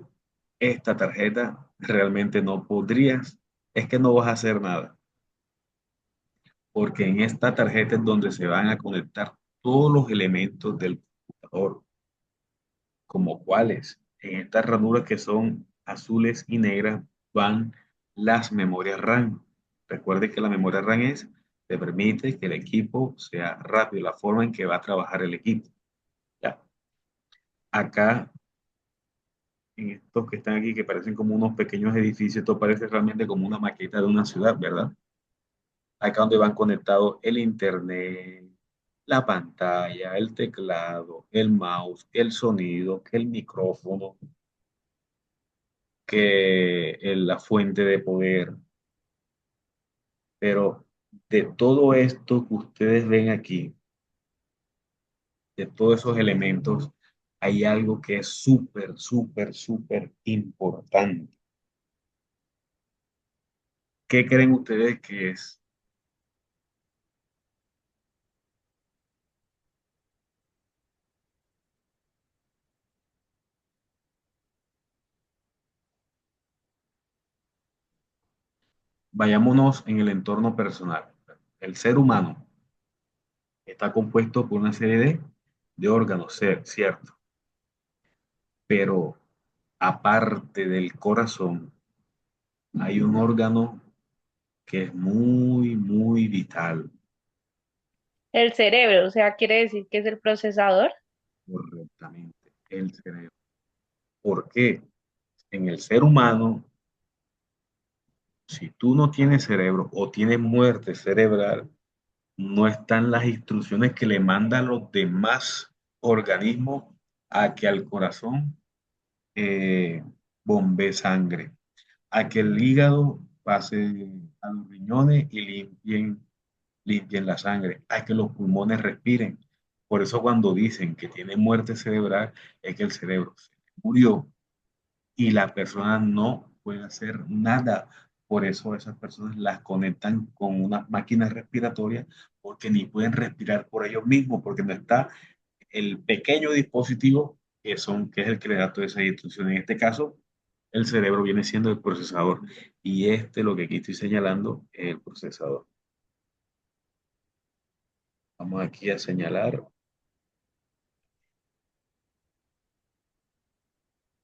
esta tarjeta, realmente no podrías, es que no vas a hacer nada, porque en esta tarjeta es donde se van a conectar todos los elementos del computador, como cuáles. En estas ranuras que son azules y negras van las memorias RAM. Recuerde que la memoria RAM es te permite que el equipo sea rápido, la forma en que va a trabajar el equipo. ¿Ya? Acá, en estos que están aquí, que parecen como unos pequeños edificios, esto parece realmente como una maqueta de una ciudad, ¿verdad? Acá donde van conectados el internet, la pantalla, el teclado, el mouse, el sonido, que el micrófono, que la fuente de poder. Pero de todo esto que ustedes ven aquí, de todos esos elementos, hay algo que es súper, súper, súper importante. ¿Qué creen ustedes que es? Vayámonos en el entorno personal. El ser humano está compuesto por una serie de órganos, ¿cierto? Pero aparte del corazón, hay un órgano que es muy, muy vital, El cerebro, o sea, quiere decir que es el procesador. correctamente, el cerebro. ¿Por qué? En el ser humano, si tú no tienes cerebro o tienes muerte cerebral, no están las instrucciones que le mandan los demás organismos a que al corazón eh, bombee sangre, a que el hígado pase a los riñones y limpien la sangre, a que los pulmones respiren. Por eso cuando dicen que tiene muerte cerebral, es que el cerebro se murió y la persona no puede hacer nada. Por eso esas personas las conectan con unas máquinas respiratorias porque ni pueden respirar por ellos mismos, porque no está el pequeño dispositivo que es el que le da todas esas instrucciones. En este caso, el cerebro viene siendo el procesador y lo que aquí estoy señalando, es el procesador. Vamos aquí a señalar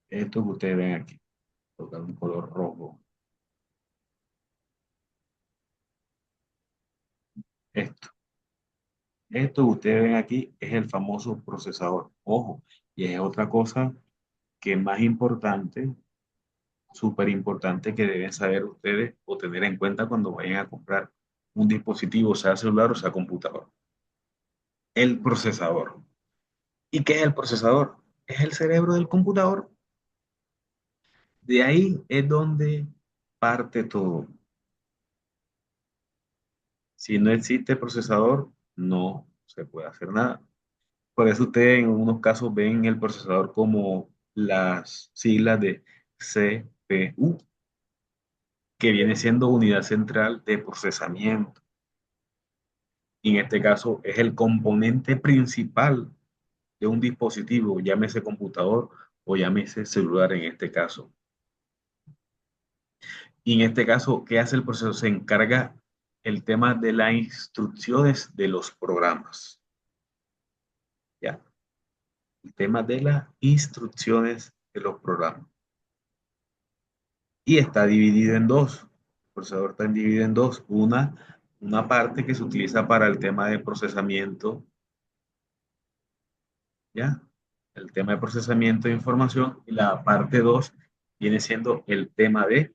esto que ustedes ven aquí, toca un color rojo. Esto. Esto que ustedes ven aquí es el famoso procesador. Ojo, y es otra cosa que es más importante, súper importante que deben saber ustedes o tener en cuenta cuando vayan a comprar un dispositivo, sea celular o sea computador. El procesador. ¿Y qué es el procesador? Es el cerebro del computador. De ahí es donde parte todo. Si no existe procesador, no se puede hacer nada. Por eso ustedes en unos casos ven el procesador como las siglas de CPU, que viene siendo unidad central de procesamiento. Y en este caso es el componente principal de un dispositivo, llámese computador o llámese celular en este caso. Y en este caso, ¿qué hace el procesador? Se encarga el tema de las instrucciones de los programas. ¿Ya? El tema de las instrucciones de los programas. Y está dividido en dos. El procesador está dividido en dos. Una parte que se utiliza para el tema de procesamiento, ¿ya? El tema de procesamiento de información. Y la parte dos viene siendo el tema de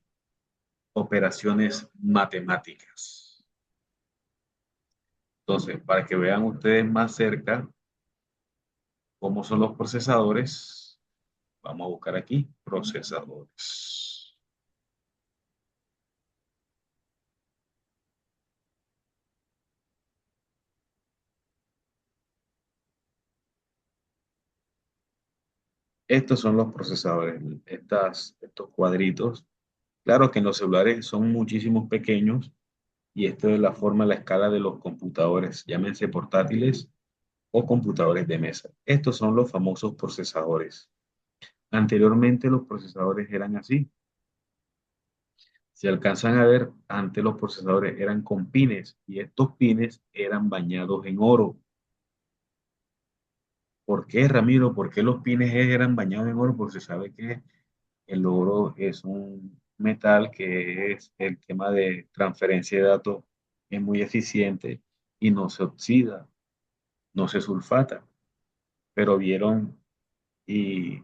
operaciones matemáticas. Entonces, para que vean ustedes más cerca cómo son los procesadores, vamos a buscar aquí procesadores. Estos son los procesadores, estos cuadritos. Claro que en los celulares son muchísimos pequeños y esto es la forma, la escala de los computadores, llámense portátiles o computadores de mesa. Estos son los famosos procesadores. Anteriormente los procesadores eran así. Si alcanzan a ver, antes los procesadores eran con pines y estos pines eran bañados en oro. ¿Por qué, Ramiro? ¿Por qué los pines eran bañados en oro? Porque se sabe que el oro es un metal que es el tema de transferencia de datos es muy eficiente y no se oxida, no se sulfata. Pero vieron y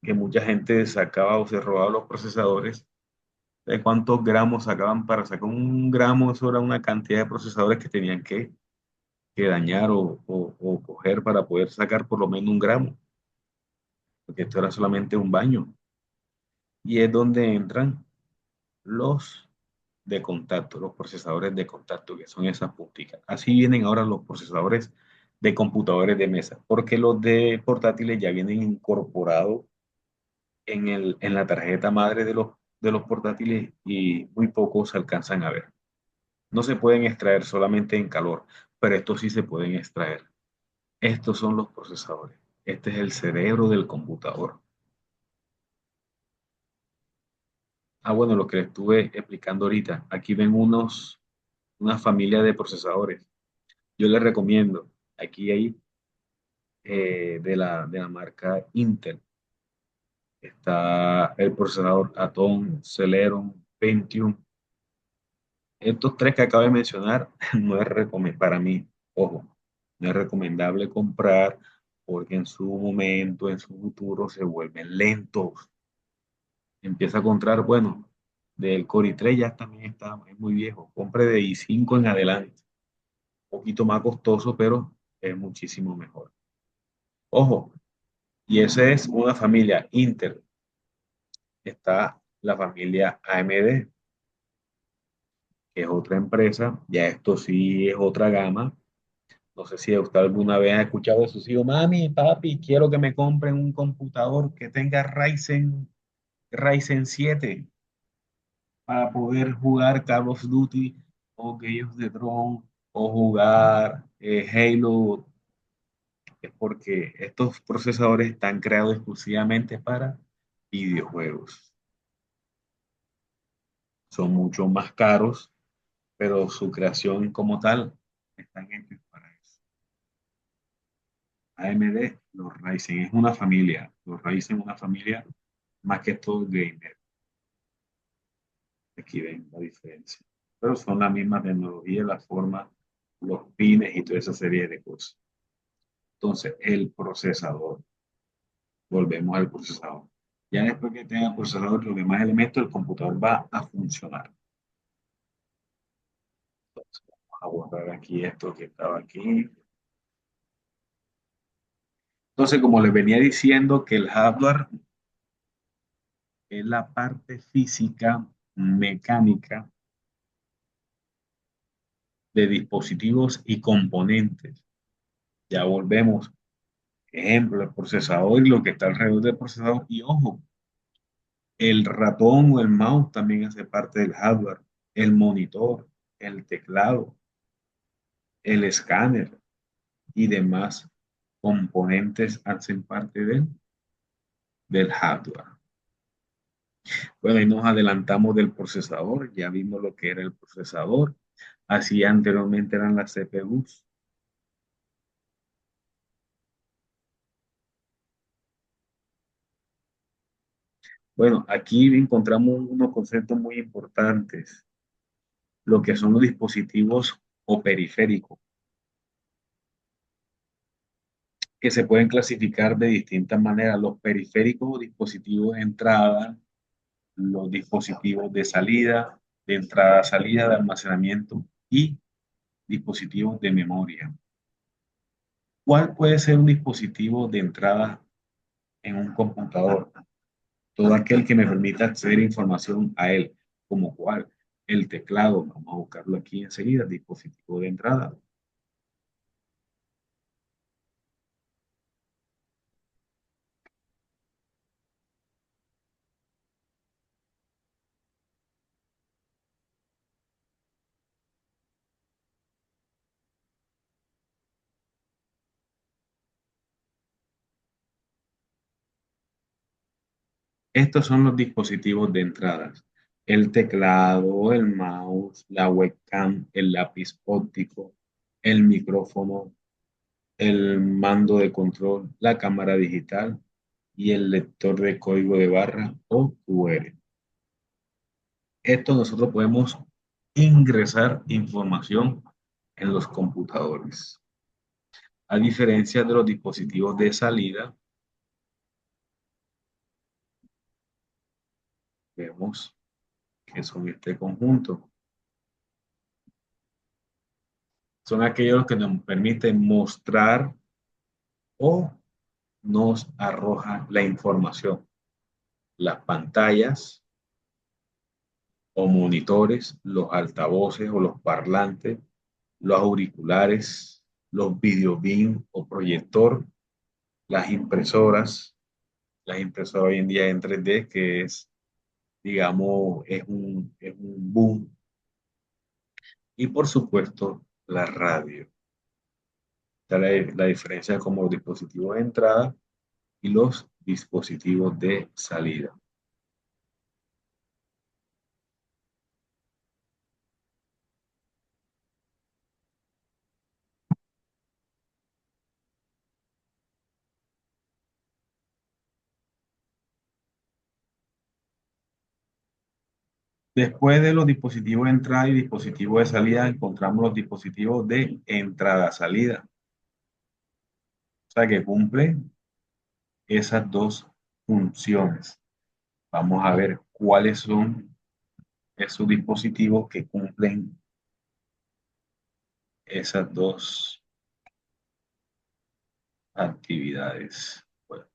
que mucha gente sacaba o se robaba los procesadores. ¿De cuántos gramos sacaban para sacar un gramo? Eso era una cantidad de procesadores que tenían que dañar o coger para poder sacar por lo menos un gramo, porque esto era solamente un baño. Y es donde entran los de contacto, los procesadores de contacto, que son esas punticas. Así vienen ahora los procesadores de computadores de mesa, porque los de portátiles ya vienen incorporados en la tarjeta madre de los portátiles y muy pocos se alcanzan a ver. No se pueden extraer solamente en calor, pero estos sí se pueden extraer. Estos son los procesadores. Este es el cerebro del computador. Ah, bueno, lo que les estuve explicando ahorita. Aquí ven una familia de procesadores. Yo les recomiendo, aquí hay de la marca Intel. Está el procesador Atom, Celeron, Pentium. Estos tres que acabo de mencionar no es para mí, ojo, no es recomendable comprar porque en su momento, en su futuro, se vuelven lentos. Empieza a comprar, bueno, del Core i3 ya también está, es muy viejo. Compre de i5 en adelante. Un poquito más costoso, pero es muchísimo mejor. Ojo, y esa es una familia Intel. Está la familia AMD, que es otra empresa. Ya esto sí es otra gama. No sé si usted alguna vez ha escuchado de sus hijos, mami, papi, quiero que me compren un computador que tenga Ryzen 7 para poder jugar Call of Duty o Game of the Thrones o jugar Halo. Es porque estos procesadores están creados exclusivamente para videojuegos. Son mucho más caros, pero su creación como tal están hechos para eso. AMD, los Ryzen es una familia, los Ryzen es una familia más que todo gamer. Aquí ven la diferencia. Pero son la misma tecnología, la forma, los pines y toda esa serie de cosas. Entonces, el procesador, volvemos al procesador. Ya después que tenga el procesador y los demás elementos, el computador va a funcionar. Entonces, vamos a borrar aquí esto que estaba aquí. Entonces, como les venía diciendo, que el hardware es la parte física, mecánica de dispositivos y componentes. Ya volvemos. Ejemplo, el procesador y lo que está alrededor del procesador. Y ojo, el ratón o el mouse también hace parte del hardware. El monitor, el teclado, el escáner y demás componentes hacen parte del hardware. Bueno, ahí nos adelantamos del procesador. Ya vimos lo que era el procesador. Así anteriormente eran las CPUs. Bueno, aquí encontramos unos conceptos muy importantes, lo que son los dispositivos o periféricos, que se pueden clasificar de distintas maneras. Los periféricos o dispositivos de entrada, los dispositivos de salida, de entrada, salida, de almacenamiento y dispositivos de memoria. ¿Cuál puede ser un dispositivo de entrada en un computador? Todo aquel que me permita acceder a información a él, como cuál, el teclado, vamos a buscarlo aquí enseguida, dispositivo de entrada. Estos son los dispositivos de entradas. El teclado, el mouse, la webcam, el lápiz óptico, el micrófono, el mando de control, la cámara digital y el lector de código de barra o QR. Esto nosotros podemos ingresar información en los computadores. A diferencia de los dispositivos de salida, vemos que son este conjunto. Son aquellos que nos permiten mostrar o nos arroja la información. Las pantallas o monitores, los altavoces o los parlantes, los auriculares, los videobeam o proyector, las impresoras hoy en día en 3D, que es, digamos, es un boom. Y por supuesto, la radio. Está la diferencia como los dispositivos de entrada y los dispositivos de salida. Después de los dispositivos de entrada y dispositivos de salida, encontramos los dispositivos de entrada-salida. O sea que cumple esas dos funciones. Vamos a ver cuáles son esos dispositivos que cumplen esas dos actividades. Bueno,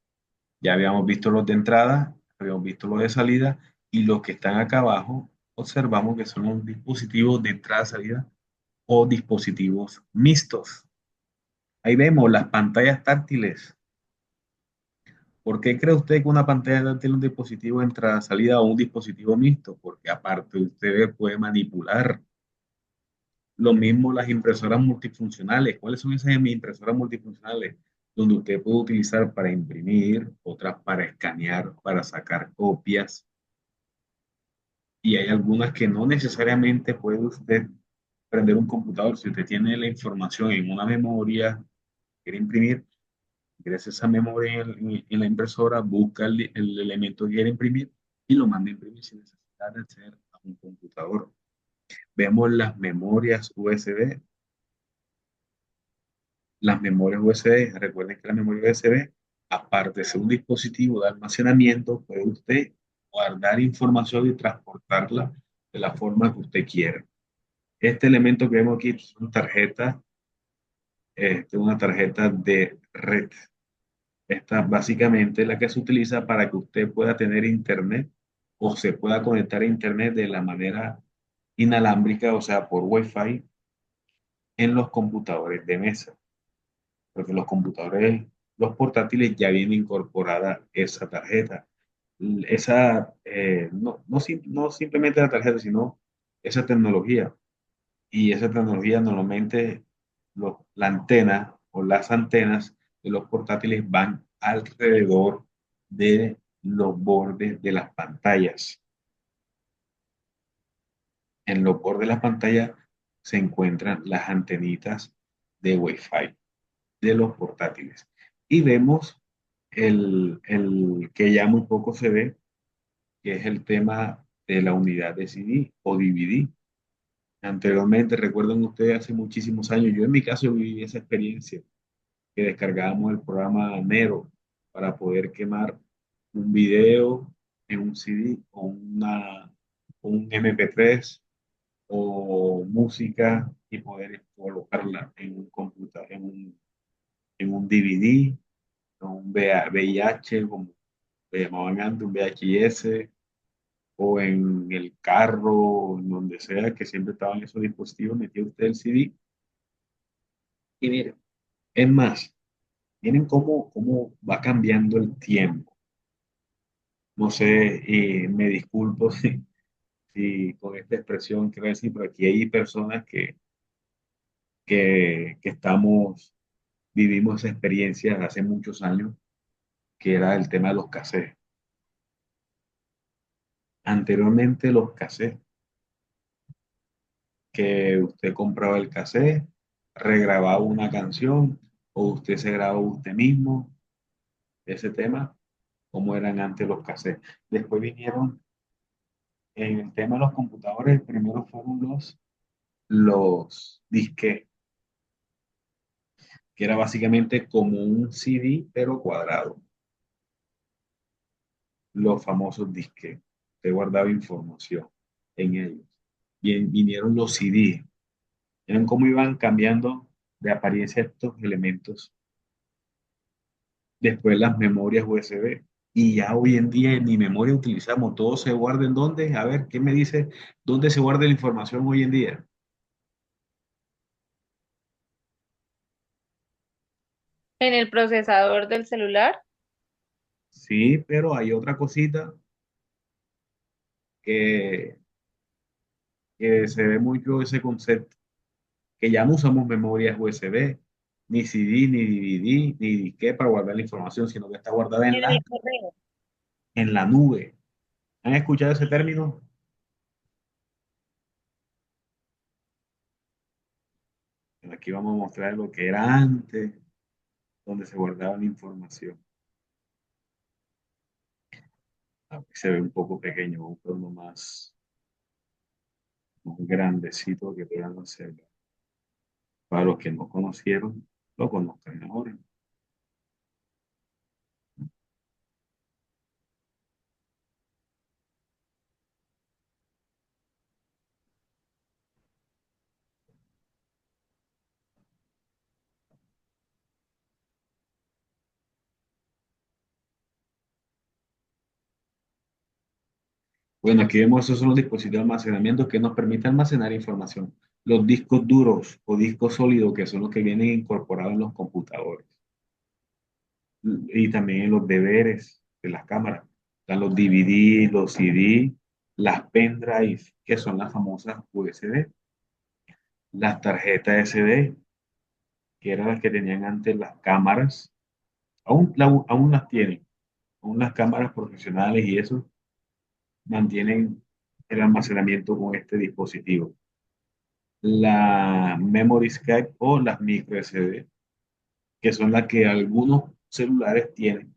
ya habíamos visto los de entrada, habíamos visto los de salida y los que están acá abajo, observamos que son los dispositivos de entrada-salida o dispositivos mixtos. Ahí vemos las pantallas táctiles. ¿Por qué cree usted que una pantalla táctil tiene un dispositivo de entrada-salida o un dispositivo mixto? Porque aparte usted puede manipular. Lo mismo las impresoras multifuncionales. ¿Cuáles son esas impresoras multifuncionales? Donde usted puede utilizar para imprimir, otras para escanear, para sacar copias. Y hay algunas que no necesariamente puede usted prender un computador. Si usted tiene la información en una memoria, quiere imprimir, ingresa esa memoria en la impresora, busca el elemento que quiere imprimir y lo manda a imprimir sin necesidad de acceder a un computador. Vemos las memorias USB. Las memorias USB, recuerden que la memoria USB, aparte de ser un dispositivo de almacenamiento, puede usted guardar información y transportarla de la forma que usted quiera. Este elemento que vemos aquí es una tarjeta de red. Esta es básicamente la que se utiliza para que usted pueda tener internet o se pueda conectar a internet de la manera inalámbrica, o sea, por Wi-Fi en los computadores de mesa. Porque los computadores, los portátiles ya viene incorporada esa tarjeta. No simplemente la tarjeta, sino esa tecnología. Y esa tecnología normalmente la antena o las antenas de los portátiles van alrededor de los bordes de las pantallas. En los bordes de las pantallas se encuentran las antenitas de Wi-Fi de los portátiles. Y vemos el que ya muy poco se ve, que es el tema de la unidad de CD o DVD. Anteriormente, recuerden ustedes, hace muchísimos años, yo en mi caso viví esa experiencia, que descargábamos el programa Nero para poder quemar un video en un CD o un MP3 o música y poder colocarla en un computador, en un DVD, un VIH, como le llamaban antes, un VHS, o en el carro, en donde sea, que siempre estaban esos dispositivos, metía usted el CD. Y miren, es más, miren cómo va cambiando el tiempo. No sé, y me disculpo si con esta expresión quiero decir, pero aquí hay personas que vivimos esa experiencia hace muchos años, que era el tema de los cassettes. Anteriormente los cassettes, que usted compraba el cassette, regrababa una canción o usted se grababa usted mismo ese tema, como eran antes los cassettes. Después vinieron En el tema de los computadores, primero fueron los disquetes, que era básicamente como un CD, pero cuadrado. Los famosos disquetes. Se guardaba información en ellos. Bien, vinieron los CD. Vieron cómo iban cambiando de apariencia estos elementos. Después las memorias USB. Y ya hoy en día ni memoria utilizamos. Todo se guarda en dónde. A ver, ¿qué me dice? ¿Dónde se guarda la información hoy en día? En el procesador del celular. Sí, pero hay otra cosita que, que se ve mucho ese concepto, que ya no usamos memorias USB, ni CD, ni DVD, ni disquete para guardar la información, sino que está guardada En el correo. en la nube. ¿Han escuchado ese término? Aquí vamos a mostrar lo que era antes, donde se guardaba la información. Aquí se ve un poco pequeño, un poco más grandecito que puedan hacer. Para los que no conocieron, lo conozcan ahora. Bueno, aquí vemos esos son los dispositivos de almacenamiento que nos permiten almacenar información. Los discos duros o discos sólidos, que son los que vienen incorporados en los computadores. Y también en los deberes de las cámaras. Están los DVD, los CD, las pendrive, que son las famosas USB, las tarjetas SD, que eran las que tenían antes las cámaras. Aún las tienen. Aún las cámaras profesionales y eso mantienen el almacenamiento con este dispositivo. La Memory Card o las micro SD, que son las que algunos celulares tienen.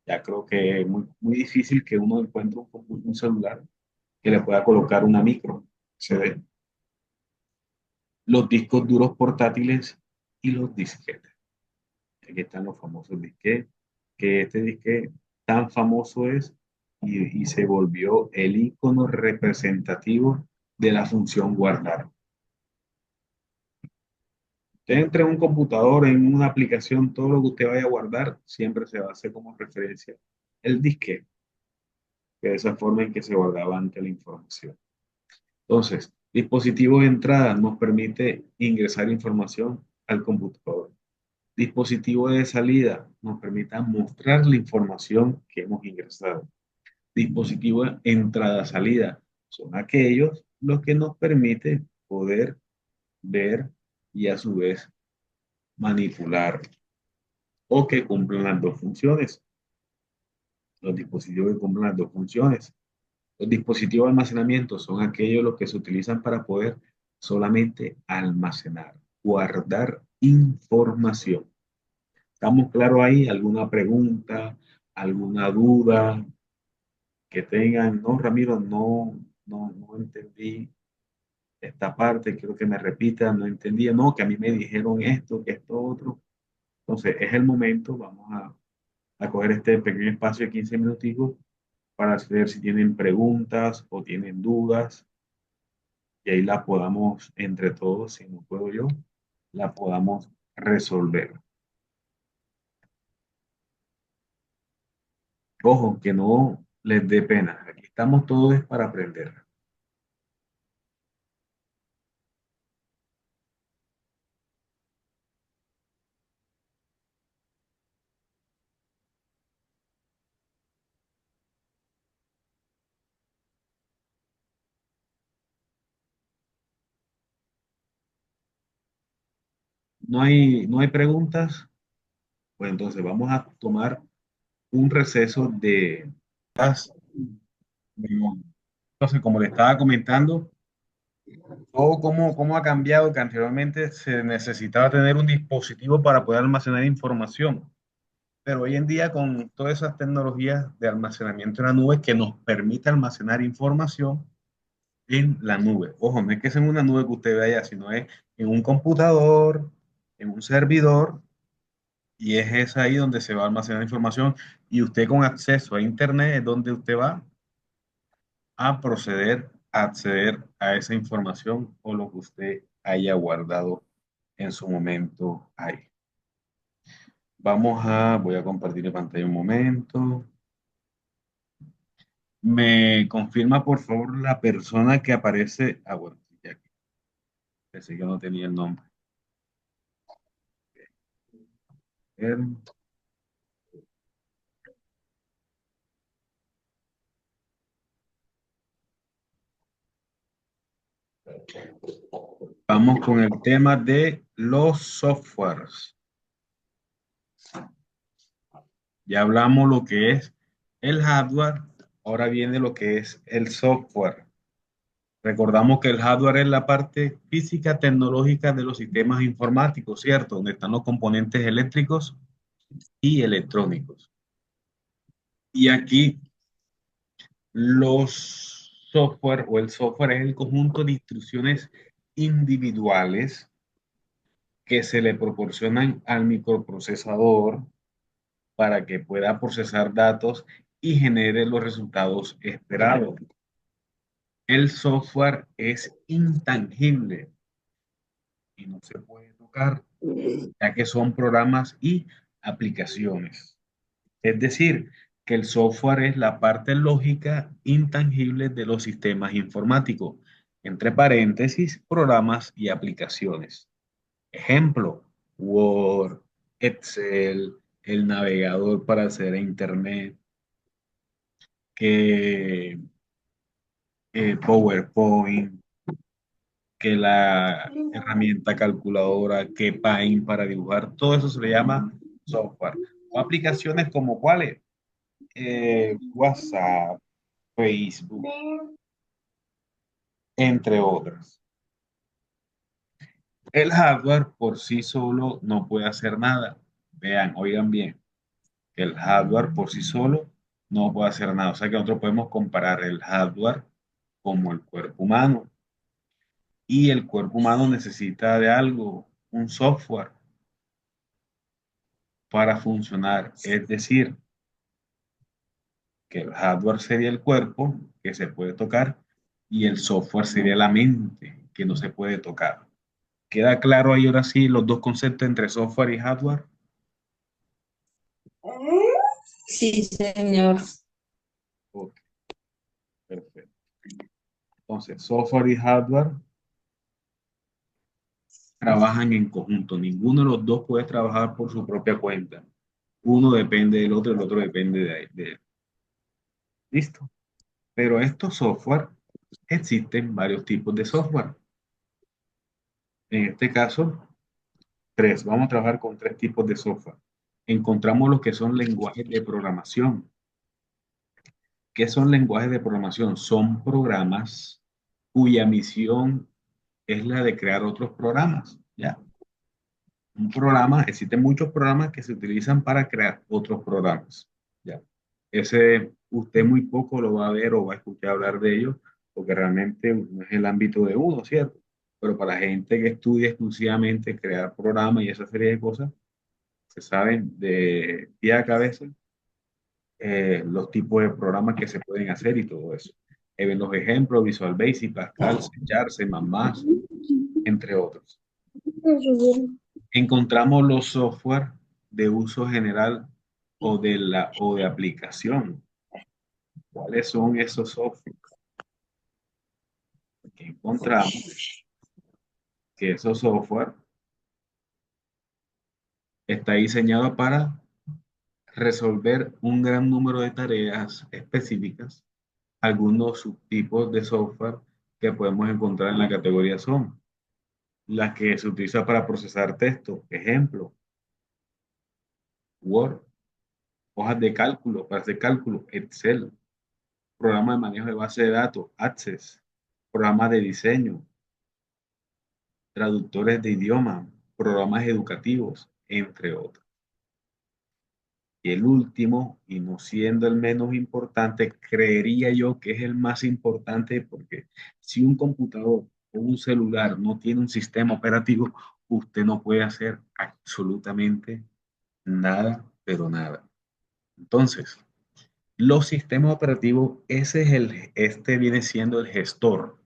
Ya creo que es muy difícil que uno encuentre un celular que le pueda colocar una micro CD. Los discos duros portátiles y los disquetes. Aquí están los famosos disquetes, que este disquete tan famoso es y se volvió el icono representativo de la función guardar. Usted entre en un computador, en una aplicación, todo lo que usted vaya a guardar, siempre se va a hacer como referencia el disquete, que es esa forma en que se guardaba antes la información. Entonces, dispositivo de entrada nos permite ingresar información al computador. Dispositivo de salida nos permite mostrar la información que hemos ingresado. Dispositivo de entrada-salida son aquellos los que nos permiten poder ver y a su vez manipular o que cumplen las dos funciones. Los dispositivos que cumplen las dos funciones. Los dispositivos de almacenamiento son aquellos los que se utilizan para poder solamente almacenar, guardar información. ¿Estamos claros ahí? ¿Alguna pregunta? ¿Alguna duda que tengan? No, Ramiro, no entendí esta parte, quiero que me repitan, no entendía, no, que a mí me dijeron esto, que esto otro. Entonces, es el momento, vamos a coger este pequeño espacio de 15 minuticos para ver si tienen preguntas o tienen dudas y ahí la podamos entre todos, si no puedo yo, la podamos resolver. Ojo, que no les dé pena. Aquí estamos todos para aprender. No hay preguntas. Pues entonces vamos a tomar un receso de... Entonces, como le estaba comentando, todo cómo ha cambiado, que anteriormente se necesitaba tener un dispositivo para poder almacenar información. Pero hoy en día, con todas esas tecnologías de almacenamiento en la nube que nos permite almacenar información, en la nube. Ojo, no es que sea en una nube que usted vea, sino es en un computador, en un servidor, y es esa ahí donde se va a almacenar información. Y usted con acceso a Internet es donde usted va a proceder a acceder a esa información o lo que usted haya guardado en su momento ahí. Voy a compartir la pantalla un momento. ¿Me confirma, por favor, la persona que aparece? Ah, bueno, ya aquí. Pensé que no tenía el nombre. Eh, Vamos con el tema de los softwares. Ya hablamos lo que es el hardware, ahora viene lo que es el software. Recordamos que el hardware es la parte física tecnológica de los sistemas informáticos, ¿cierto? Donde están los componentes eléctricos y electrónicos. Y aquí los software o el software es el conjunto de instrucciones individuales que se le proporcionan al microprocesador para que pueda procesar datos y genere los resultados esperados. El software es intangible y no se puede tocar, ya que son programas y aplicaciones. Es decir, que el software es la parte lógica intangible de los sistemas informáticos, entre paréntesis, programas y aplicaciones. Ejemplo, Word, Excel, el navegador para acceder a Internet, que PowerPoint, que la herramienta calculadora, que Paint para dibujar, todo eso se le llama software. O aplicaciones como cuáles, WhatsApp, Facebook, entre otras. El hardware por sí solo no puede hacer nada. Vean, oigan bien, el hardware por sí solo no puede hacer nada. O sea que nosotros podemos comparar el hardware como el cuerpo humano. Y el cuerpo humano necesita de algo, un software para funcionar. Es decir, que el hardware sería el cuerpo que se puede tocar y el software sería la mente que no se puede tocar. ¿Queda claro ahí ahora sí los dos conceptos entre software y hardware? Sí, señor. Ok, perfecto. Entonces, software y hardware trabajan en conjunto. Ninguno de los dos puede trabajar por su propia cuenta. Uno depende del otro, el otro depende de él. ¿Listo? Pero estos software, existen varios tipos de software. En este caso, tres. Vamos a trabajar con tres tipos de software. Encontramos los que son lenguajes de programación. ¿Qué son lenguajes de programación? Son programas cuya misión es la de crear otros programas. ¿Ya? Un programa, existen muchos programas que se utilizan para crear otros programas. ¿Ya? Ese usted muy poco lo va a ver o va a escuchar hablar de ellos, porque realmente no es el ámbito de uno, ¿cierto? Pero para la gente que estudia exclusivamente crear programas y esa serie de cosas, se saben de pie a cabeza los tipos de programas que se pueden hacer y todo eso. Ven los ejemplos, Visual Basic, Pascal, C Sharp, C++, entre otros. Encontramos los software de uso general o de aplicación. ¿Cuáles son esos software? Que encontramos que esos software está diseñado para resolver un gran número de tareas específicas. Algunos subtipos de software que podemos encontrar en la categoría son las que se utiliza para procesar texto, ejemplo, Word, hojas de cálculo, para hacer cálculo, Excel, programa de manejo de base de datos, Access, programas de diseño, traductores de idioma, programas educativos, entre otros. Y el último, y no siendo el menos importante, creería yo que es el más importante porque si un computador o un celular no tiene un sistema operativo, usted no puede hacer absolutamente nada, pero nada. Entonces, los sistemas operativos, este viene siendo el gestor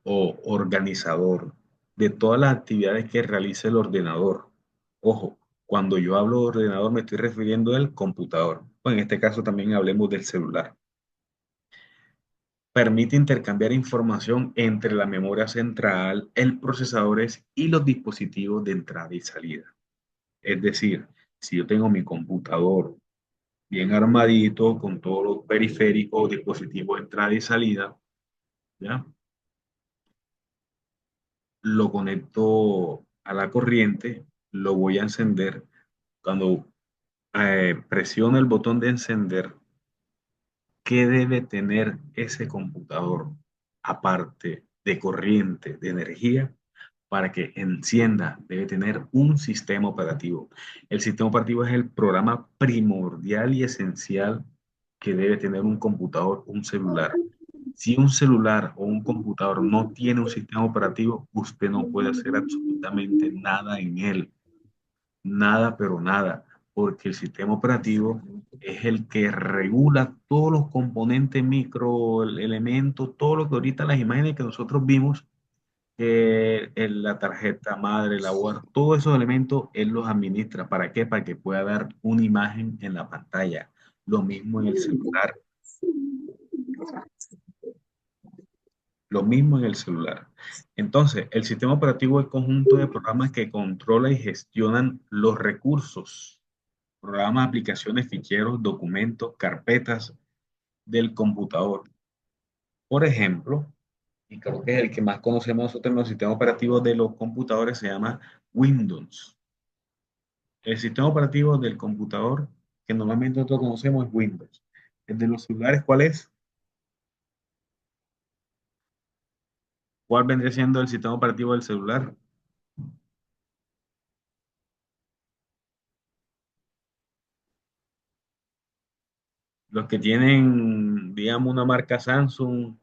o organizador de todas las actividades que realiza el ordenador. Ojo, cuando yo hablo de ordenador me estoy refiriendo al computador. O en este caso también hablemos del celular. Permite intercambiar información entre la memoria central, el procesadores y los dispositivos de entrada y salida. Es decir, si yo tengo mi computador bien armadito con todos los periféricos, dispositivos de entrada y salida, ¿ya? Lo conecto a la corriente, lo voy a encender. Cuando presiono el botón de encender, ¿qué debe tener ese computador aparte de corriente, de energía? Para que encienda, debe tener un sistema operativo. El sistema operativo es el programa primordial y esencial que debe tener un computador, un celular. Si un celular o un computador no tiene un sistema operativo, usted no puede hacer absolutamente nada en él. Nada, pero nada, porque el sistema operativo es el que regula todos los componentes micro, elementos, todo lo que ahorita las imágenes que nosotros vimos, la tarjeta madre, la board, todos esos elementos él los administra. ¿Para qué? Para que pueda dar una imagen en la pantalla. Lo mismo en el celular. Lo mismo en el celular. Entonces, el sistema operativo es el conjunto de programas que controla y gestionan los recursos, programas, aplicaciones, ficheros, documentos, carpetas del computador. Por ejemplo, y creo que es el que más conocemos nosotros en los sistemas operativos de los computadores, se llama Windows. El sistema operativo del computador que normalmente nosotros conocemos es Windows. El de los celulares, ¿cuál es? ¿Cuál vendría siendo el sistema operativo del celular? Los que tienen, digamos, una marca Samsung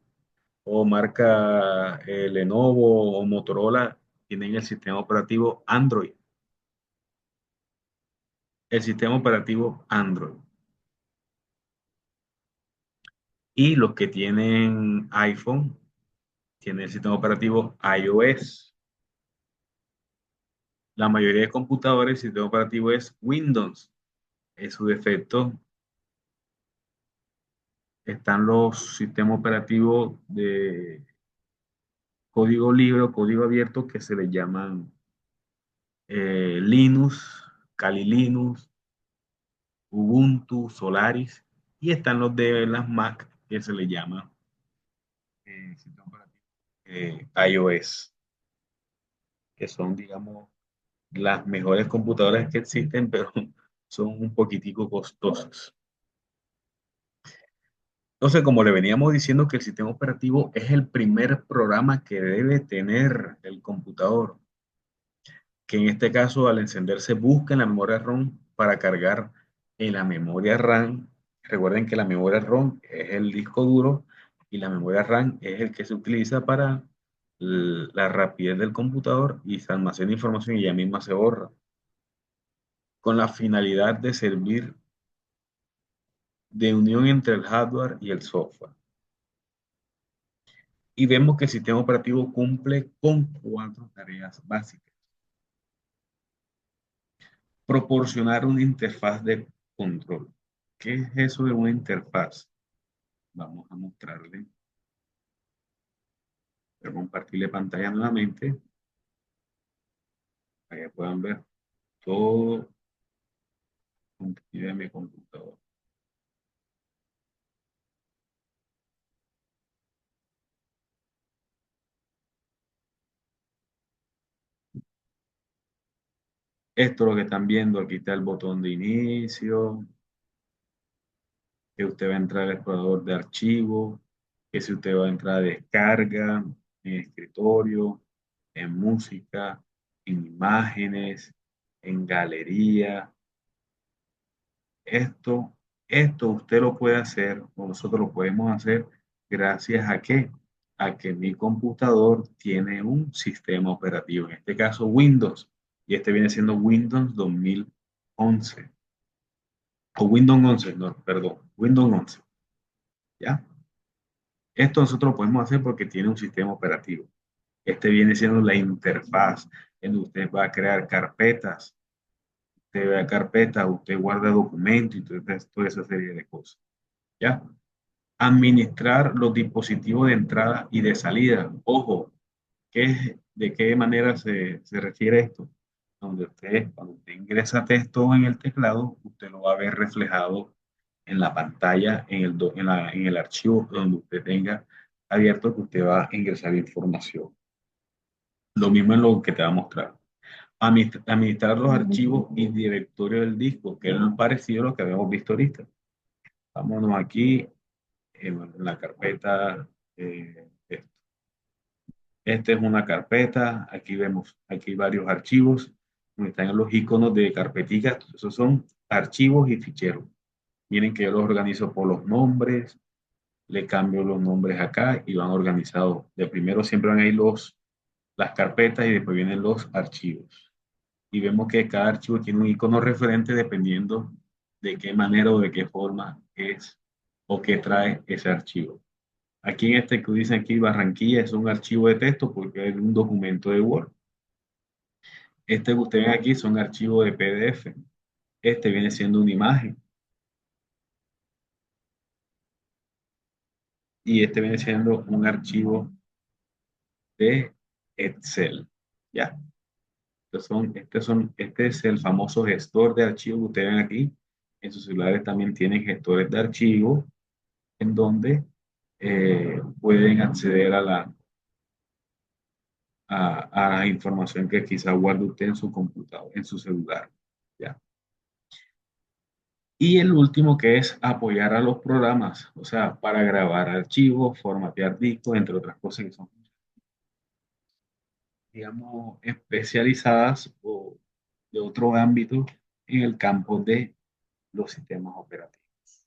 o marca Lenovo o Motorola, tienen el sistema operativo Android. El sistema operativo Android. Y los que tienen iPhone, tienen el sistema operativo iOS. La mayoría de computadores, el sistema operativo es Windows. En su defecto, están los sistemas operativos de código libre o código abierto que se les llaman Linux, Kali Linux, Ubuntu, Solaris, y están los de las Mac que se les llama sistema operativo iOS, que son, digamos, las mejores computadoras que existen, pero son un poquitico costosas. Entonces, como le veníamos diciendo que el sistema operativo es el primer programa que debe tener el computador, que en este caso al encenderse busca en la memoria ROM para cargar en la memoria RAM. Recuerden que la memoria ROM es el disco duro y la memoria RAM es el que se utiliza para la rapidez del computador y se almacena información y ya misma se borra, con la finalidad de servir de unión entre el hardware y el software. Y vemos que el sistema operativo cumple con cuatro tareas básicas. Proporcionar una interfaz de control. ¿Qué es eso de una interfaz? Vamos a mostrarle. Voy a compartirle pantalla nuevamente para que puedan ver todo el contenido de mi computador. Esto lo que están viendo, aquí está el botón de inicio, que usted va a entrar al explorador de archivos, que si usted va a entrar a descarga, en escritorio, en música, en imágenes, en galería, Esto, esto usted lo puede hacer, o nosotros lo podemos hacer gracias a qué? A que mi computador tiene un sistema operativo, en este caso Windows, y este viene siendo Windows 2011, o Windows 11, no, perdón, Windows 11, ¿ya? Esto nosotros lo podemos hacer porque tiene un sistema operativo. Este viene siendo la interfaz en donde usted va a crear carpetas, usted guarda documentos y toda esa serie de cosas, ¿ya? Administrar los dispositivos de entrada y de salida. Ojo, ¿de qué manera se refiere esto? Cuando usted ingresa texto en el teclado, usted lo va a ver reflejado en la pantalla, en el archivo donde usted tenga abierto que usted va a ingresar información. Lo mismo en lo que te va a mostrar. Administrar los archivos y directorio del disco, que es parecido a lo que habíamos visto ahorita. Vámonos aquí en la carpeta. Esto. Esta es una carpeta. Aquí vemos, aquí varios archivos donde están los iconos de carpetica. Esos son archivos y ficheros. Miren que yo los organizo por los nombres. Le cambio los nombres acá y van organizados. De primero siempre van ahí las carpetas y después vienen los archivos. Y vemos que cada archivo tiene un icono referente dependiendo de qué manera o de qué forma es o qué trae ese archivo. Aquí en este que dice aquí Barranquilla es un archivo de texto porque es un documento de Word. Este que ustedes ven aquí son archivos de PDF. Este viene siendo una imagen. Y este viene siendo un archivo de Excel. ¿Ya? Este es el famoso gestor de archivos que ustedes ven aquí. En sus celulares también tienen gestores de archivos en donde pueden acceder a la información que quizá guarde usted en su computador, en su celular. ¿Ya? Y el último que es apoyar a los programas, o sea, para grabar archivos, formatear discos, entre otras cosas que son, digamos, especializadas o de otro ámbito en el campo de los sistemas operativos.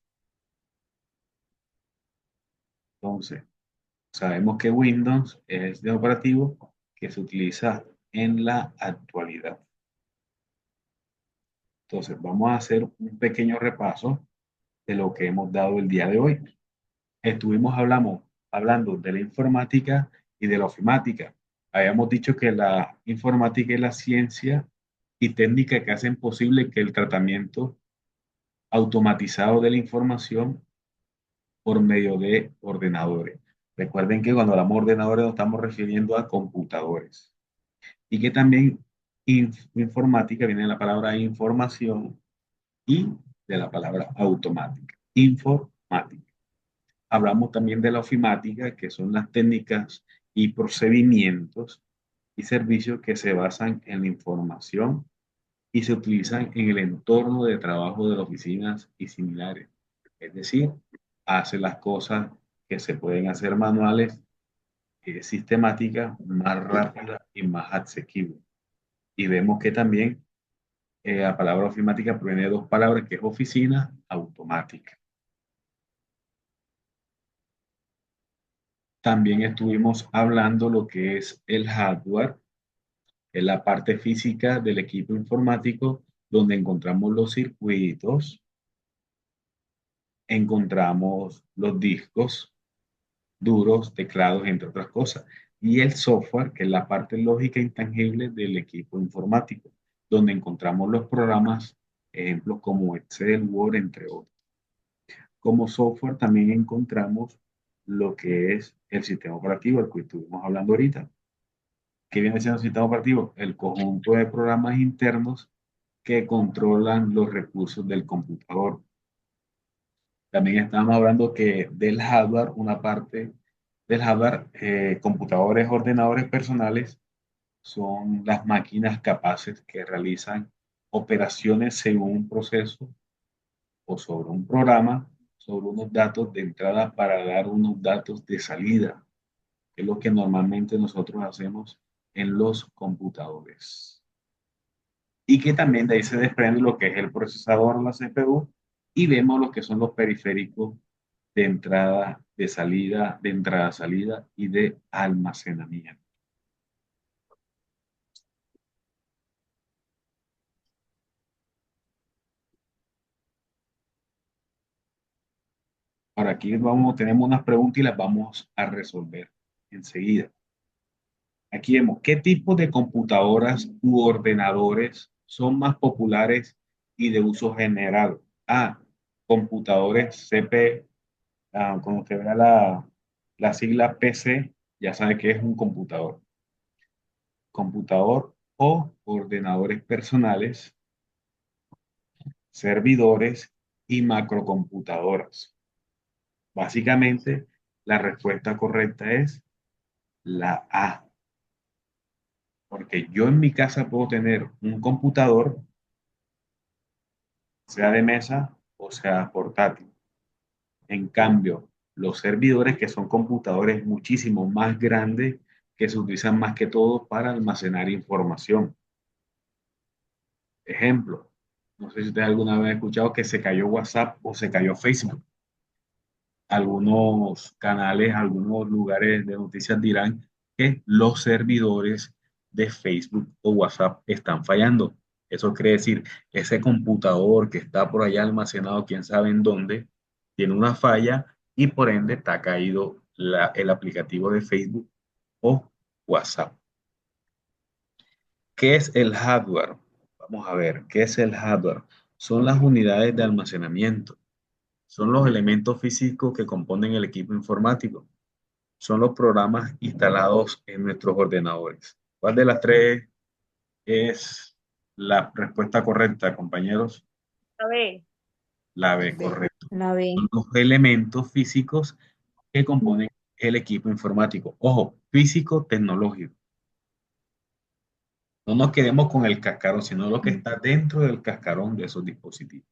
Entonces, sabemos que Windows es de operativo que se utiliza en la actualidad. Entonces, vamos a hacer un pequeño repaso de lo que hemos dado el día de hoy. Hablando de la informática y de la ofimática. Habíamos dicho que la informática es la ciencia y técnica que hacen posible que el tratamiento automatizado de la información por medio de ordenadores. Recuerden que cuando hablamos de ordenadores nos estamos refiriendo a computadores. Y que también informática viene de la palabra información y de la palabra automática. Informática. Hablamos también de la ofimática, que son las técnicas y procedimientos y servicios que se basan en la información y se utilizan en el entorno de trabajo de las oficinas y similares. Es decir, hace las cosas que se pueden hacer manuales, sistemáticas, más rápidas y más asequibles. Y vemos que también la palabra ofimática proviene de dos palabras, que es oficina automática. También estuvimos hablando lo que es el hardware, que es la parte física del equipo informático, donde encontramos los circuitos, encontramos los discos duros, teclados, entre otras cosas. Y el software, que es la parte lógica intangible del equipo informático, donde encontramos los programas, ejemplos como Excel, Word, entre otros. Como software también encontramos lo que es el sistema operativo, el que estuvimos hablando ahorita. ¿Qué viene siendo el sistema operativo? El conjunto de programas internos que controlan los recursos del computador. También estamos hablando que del hardware, una parte del hardware, computadores, ordenadores personales, son las máquinas capaces que realizan operaciones según un proceso o sobre un programa, sobre unos datos de entrada para dar unos datos de salida, que es lo que normalmente nosotros hacemos en los computadores. Y que también de ahí se desprende lo que es el procesador, la CPU, y vemos lo que son los periféricos de entrada, de salida, de entrada, salida y de almacenamiento. Ahora aquí tenemos unas preguntas y las vamos a resolver enseguida. Aquí vemos qué tipo de computadoras u ordenadores son más populares y de uso general. A, computadores CP, cuando usted vea la sigla PC, ya sabe que es un computador. Computador o ordenadores personales, servidores y macrocomputadoras. Básicamente, la respuesta correcta es la A, porque yo en mi casa puedo tener un computador, sea de mesa o sea portátil. En cambio, los servidores, que son computadores muchísimo más grandes, que se utilizan más que todo para almacenar información. Ejemplo, no sé si usted alguna vez ha escuchado que se cayó WhatsApp o se cayó Facebook. Algunos canales, algunos lugares de noticias dirán que los servidores de Facebook o WhatsApp están fallando. Eso quiere decir, ese computador que está por allá almacenado, quién sabe en dónde, tiene una falla y por ende está caído el aplicativo de Facebook o WhatsApp. ¿Qué es el hardware? Vamos a ver, ¿qué es el hardware? Son las unidades de almacenamiento, son los elementos físicos que componen el equipo informático, son los programas instalados en nuestros ordenadores. ¿Cuál de las tres es la respuesta correcta, compañeros? A ver, La B, B. correcto. La B. Son los elementos físicos que componen el equipo informático. Ojo, físico tecnológico. No nos quedemos con el cascarón, sino lo que está dentro del cascarón de esos dispositivos.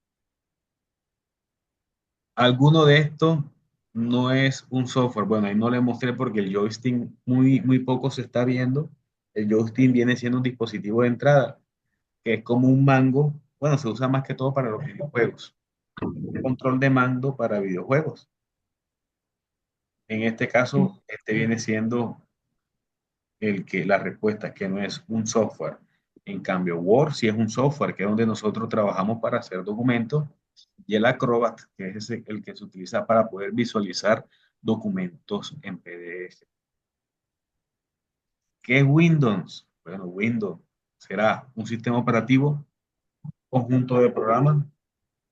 Alguno de estos no es un software. Bueno, ahí no le mostré porque el joystick muy poco se está viendo. El joystick viene siendo un dispositivo de entrada, que es como un mango. Bueno, se usa más que todo para los videojuegos. Control de mando para videojuegos. En este caso, este viene siendo la respuesta, que no es un software. En cambio, Word sí es un software, que es donde nosotros trabajamos para hacer documentos, y el Acrobat, que es el que se utiliza para poder visualizar documentos en PDF. ¿Qué es Windows? Bueno, Windows será un sistema operativo, conjunto de programas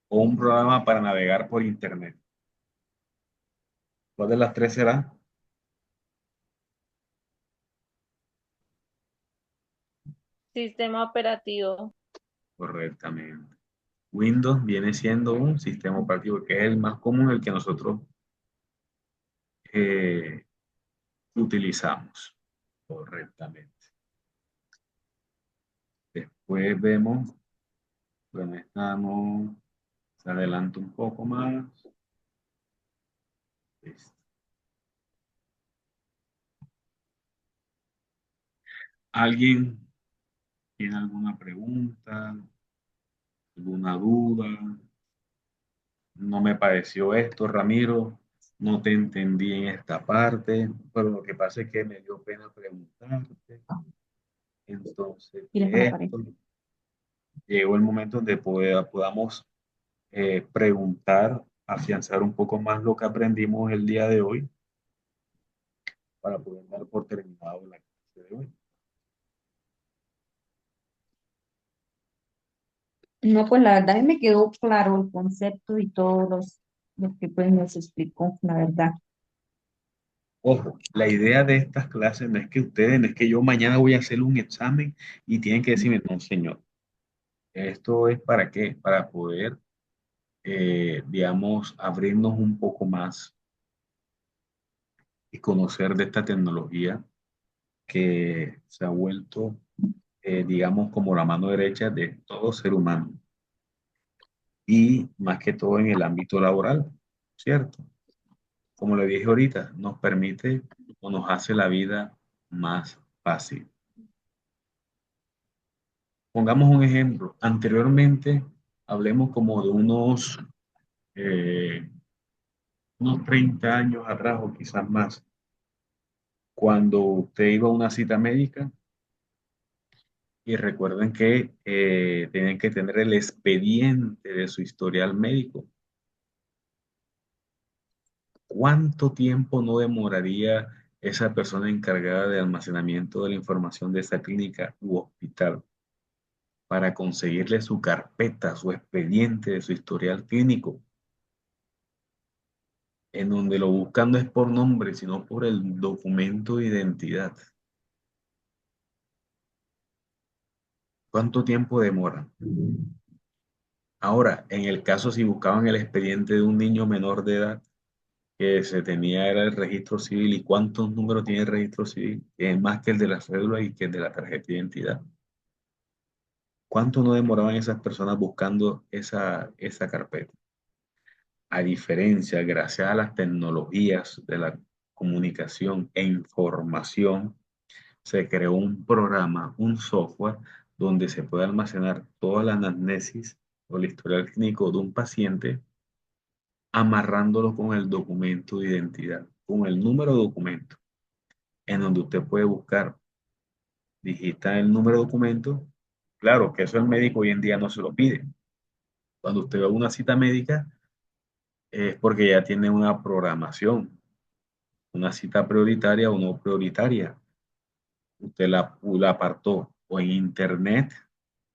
o un programa para navegar por Internet. ¿Cuál de las tres será? sistema operativo. Correctamente. Windows viene siendo un sistema operativo que es el más común, el que nosotros eh, utilizamos correctamente. Después vemos, bueno, estamos, se adelanta un poco más. Listo. ¿Alguien tiene alguna pregunta, alguna duda? No me pareció esto, Ramiro, no te entendí en esta parte, pero lo que pasa es que me dio pena preguntarte. Entonces, Tira para la pared. esto, llegó el momento donde podamos preguntar, afianzar un poco más lo que aprendimos el día de hoy para poder dar por terminado la clase de hoy. No, pues la verdad a mí me quedó claro el concepto y todos los que pues nos explicó, la verdad. Ojo, la idea de estas clases no es que ustedes, no es que yo mañana voy a hacer un examen y tienen que decirme, no, señor. Esto es para qué, para poder, digamos, abrirnos un poco más y conocer de esta tecnología que se ha vuelto, digamos, como la mano derecha de todo ser humano y más que todo en el ámbito laboral, ¿cierto? Como le dije ahorita, nos permite o nos hace la vida más fácil. Pongamos un ejemplo. Anteriormente, hablemos como de unos unos 30 años atrás o quizás más, cuando usted iba a una cita médica y recuerden que tenían que tener el expediente de su historial médico. ¿Cuánto tiempo no demoraría esa persona encargada de almacenamiento de la información de esa clínica u hospital para conseguirle su carpeta, su expediente de su historial clínico, en donde lo buscan no es por nombre, sino por el documento de identidad? ¿Cuánto tiempo demora? Ahora, en el caso si buscaban el expediente de un niño menor de edad, que se tenía era el registro civil, ¿y cuántos números tiene el registro civil? Es más que el de la cédula y que el de la tarjeta de identidad. ¿Cuánto no demoraban esas personas buscando esa carpeta? A diferencia, gracias a las tecnologías de la comunicación e información, se creó un programa, un software, donde se puede almacenar toda la anamnesis o el historial clínico de un paciente, amarrándolo con el documento de identidad, con el número de documento, en donde usted puede buscar, digita el número de documento. Claro que eso el médico hoy en día no se lo pide. Cuando usted va a una cita médica, es porque ya tiene una programación, una cita prioritaria o no prioritaria. Usted la apartó o en internet,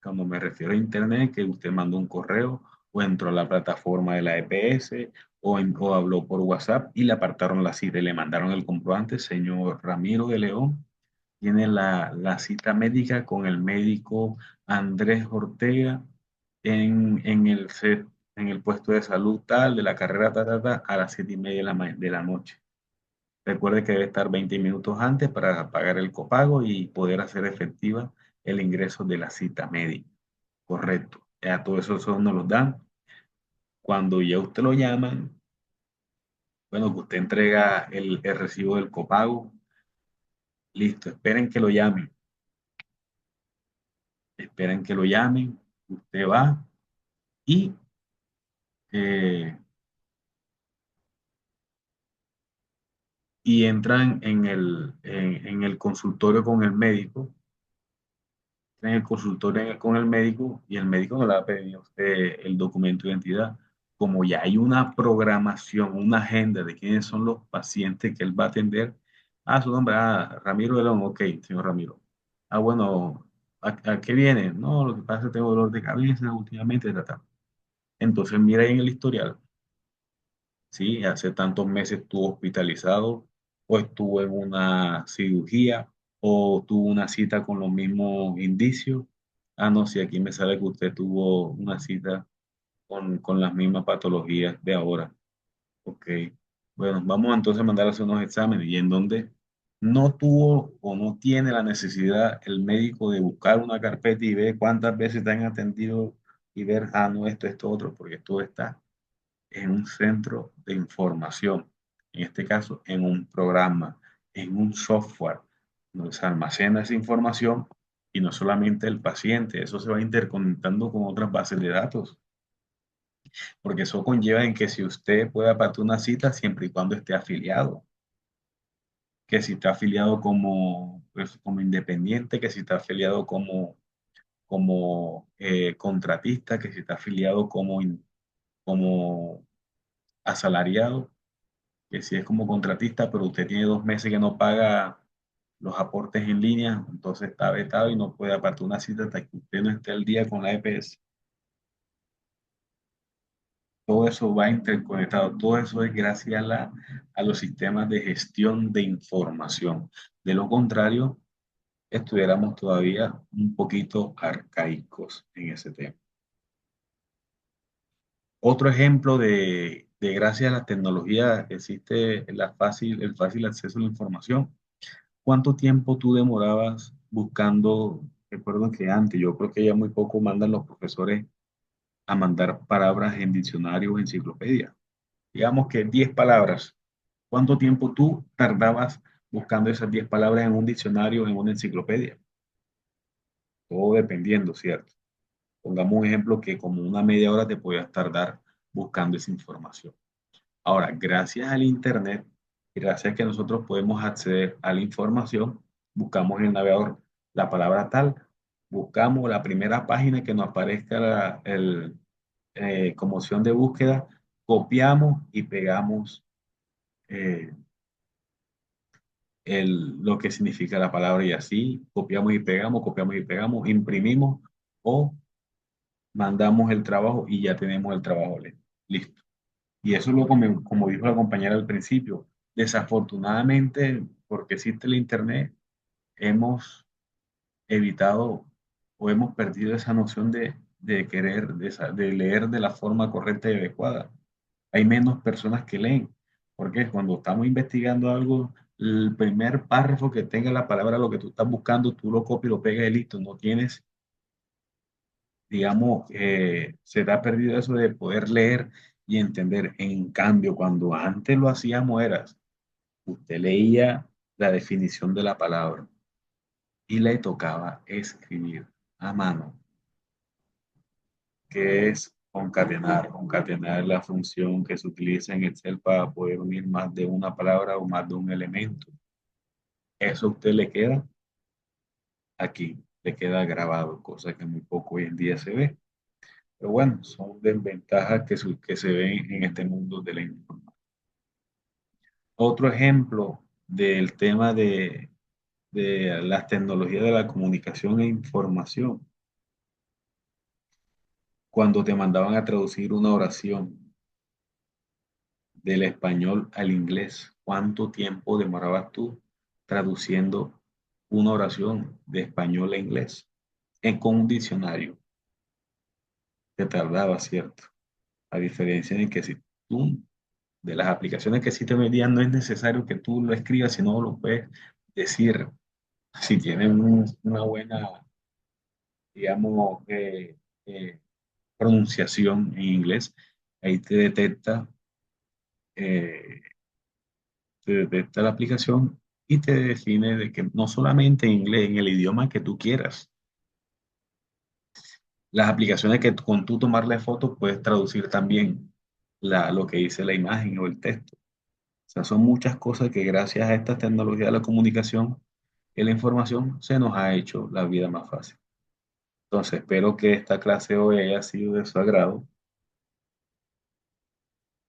cuando me refiero a internet, que usted mandó un correo o entró a la plataforma de la EPS o habló por WhatsApp y le apartaron la cita y le mandaron el comprobante. Señor Ramiro de León, tiene la cita médica con el médico Andrés Ortega en el set, en el puesto de salud tal, de la carrera a las 7:30 de la noche. Recuerde que debe estar 20 minutos antes para pagar el copago y poder hacer efectiva el ingreso de la cita médica. Correcto. Ya todo eso nos lo dan. Cuando ya usted lo llaman, bueno, que usted entrega el recibo del copago, listo, esperen que lo llamen, usted va y, eh, y entran en el consultorio con el médico, en el consultorio con el médico y el médico no le va a pedir a usted el documento de identidad. Como ya hay una programación, una agenda de quiénes son los pacientes que él va a atender, su nombre, Ramiro de León, ok, señor Ramiro. Bueno, ¿a qué viene? No, lo que pasa es que tengo dolor de cabeza últimamente, Entonces mira ahí en el historial, ¿sí? Hace tantos meses estuvo hospitalizado o estuvo en una cirugía o tuvo una cita con los mismos indicios. No, si aquí me sale que usted tuvo una cita con las mismas patologías de ahora. Ok. Bueno, vamos entonces a mandar a hacer unos exámenes y en donde no tuvo o no tiene la necesidad el médico de buscar una carpeta y ver cuántas veces te han atendido y ver, no, esto, otro, porque todo está en un centro de información, en este caso en un programa, en un software, donde se almacena esa información y no solamente el paciente, eso se va interconectando con otras bases de datos, porque eso conlleva en que si usted puede apartar una cita siempre y cuando esté afiliado, que si está afiliado como, pues, como independiente, que si está afiliado como contratista, que si está afiliado como asalariado, que si es como contratista, pero usted tiene 2 meses que no paga los aportes en línea, entonces está vetado y no puede apartar una cita hasta que usted no esté al día con la EPS. Todo eso va interconectado, todo eso es gracias a los sistemas de gestión de información. De lo contrario, estuviéramos todavía un poquito arcaicos en ese tema. Otro ejemplo de gracias a la tecnología existe el fácil acceso a la información. ¿Cuánto tiempo tú demorabas buscando? Recuerdo que antes, yo creo que ya muy poco mandan los profesores a mandar palabras en diccionario o enciclopedia. Digamos que 10 palabras. ¿Cuánto tiempo tú tardabas buscando esas 10 palabras en un diccionario o en una enciclopedia? Todo dependiendo, ¿cierto? Pongamos un ejemplo que como una media hora te podías tardar buscando esa información. Ahora, gracias al Internet, gracias a que nosotros podemos acceder a la información, buscamos en el navegador la palabra tal, buscamos la primera página que nos aparezca como opción de búsqueda, copiamos y pegamos eh, lo que significa la palabra y así copiamos y pegamos, imprimimos o mandamos el trabajo y ya tenemos el trabajo listo. Y eso es lo como dijo la compañera al principio. Desafortunadamente, porque existe el Internet, hemos evitado o hemos perdido esa noción de querer, de leer de la forma correcta y adecuada. Hay menos personas que leen, porque cuando estamos investigando algo, el primer párrafo que tenga la palabra, lo que tú estás buscando, tú lo copias y lo pegas y listo. No tienes, digamos, se te ha perdido eso de poder leer y entender. En cambio, cuando antes lo hacíamos, usted leía la definición de la palabra y le tocaba escribir a mano, que es concatenar. Concatenar es la función que se utiliza en Excel para poder unir más de una palabra o más de un elemento. Eso a usted le queda aquí, le queda grabado, cosa que muy poco hoy en día se ve. Pero bueno, son desventajas que se ven en este mundo de la información. Otro ejemplo del tema de las tecnologías de la comunicación e información. Cuando te mandaban a traducir una oración del español al inglés, ¿cuánto tiempo demorabas tú traduciendo una oración de español a inglés? Con un diccionario te tardaba, ¿cierto? A diferencia de que si tú, de las aplicaciones que existen hoy día, no es necesario que tú lo escribas, sino lo puedes decir. Si tienen una buena, digamos, pronunciación en inglés, ahí eh, te detecta la aplicación y te define de que no solamente en inglés, en el idioma que tú quieras. Las aplicaciones que con tú tomarle fotos puedes traducir también lo que dice la imagen o el texto. O sea, son muchas cosas que gracias a esta tecnología de la comunicación y la información se nos ha hecho la vida más fácil. Entonces, espero que esta clase hoy haya sido de su agrado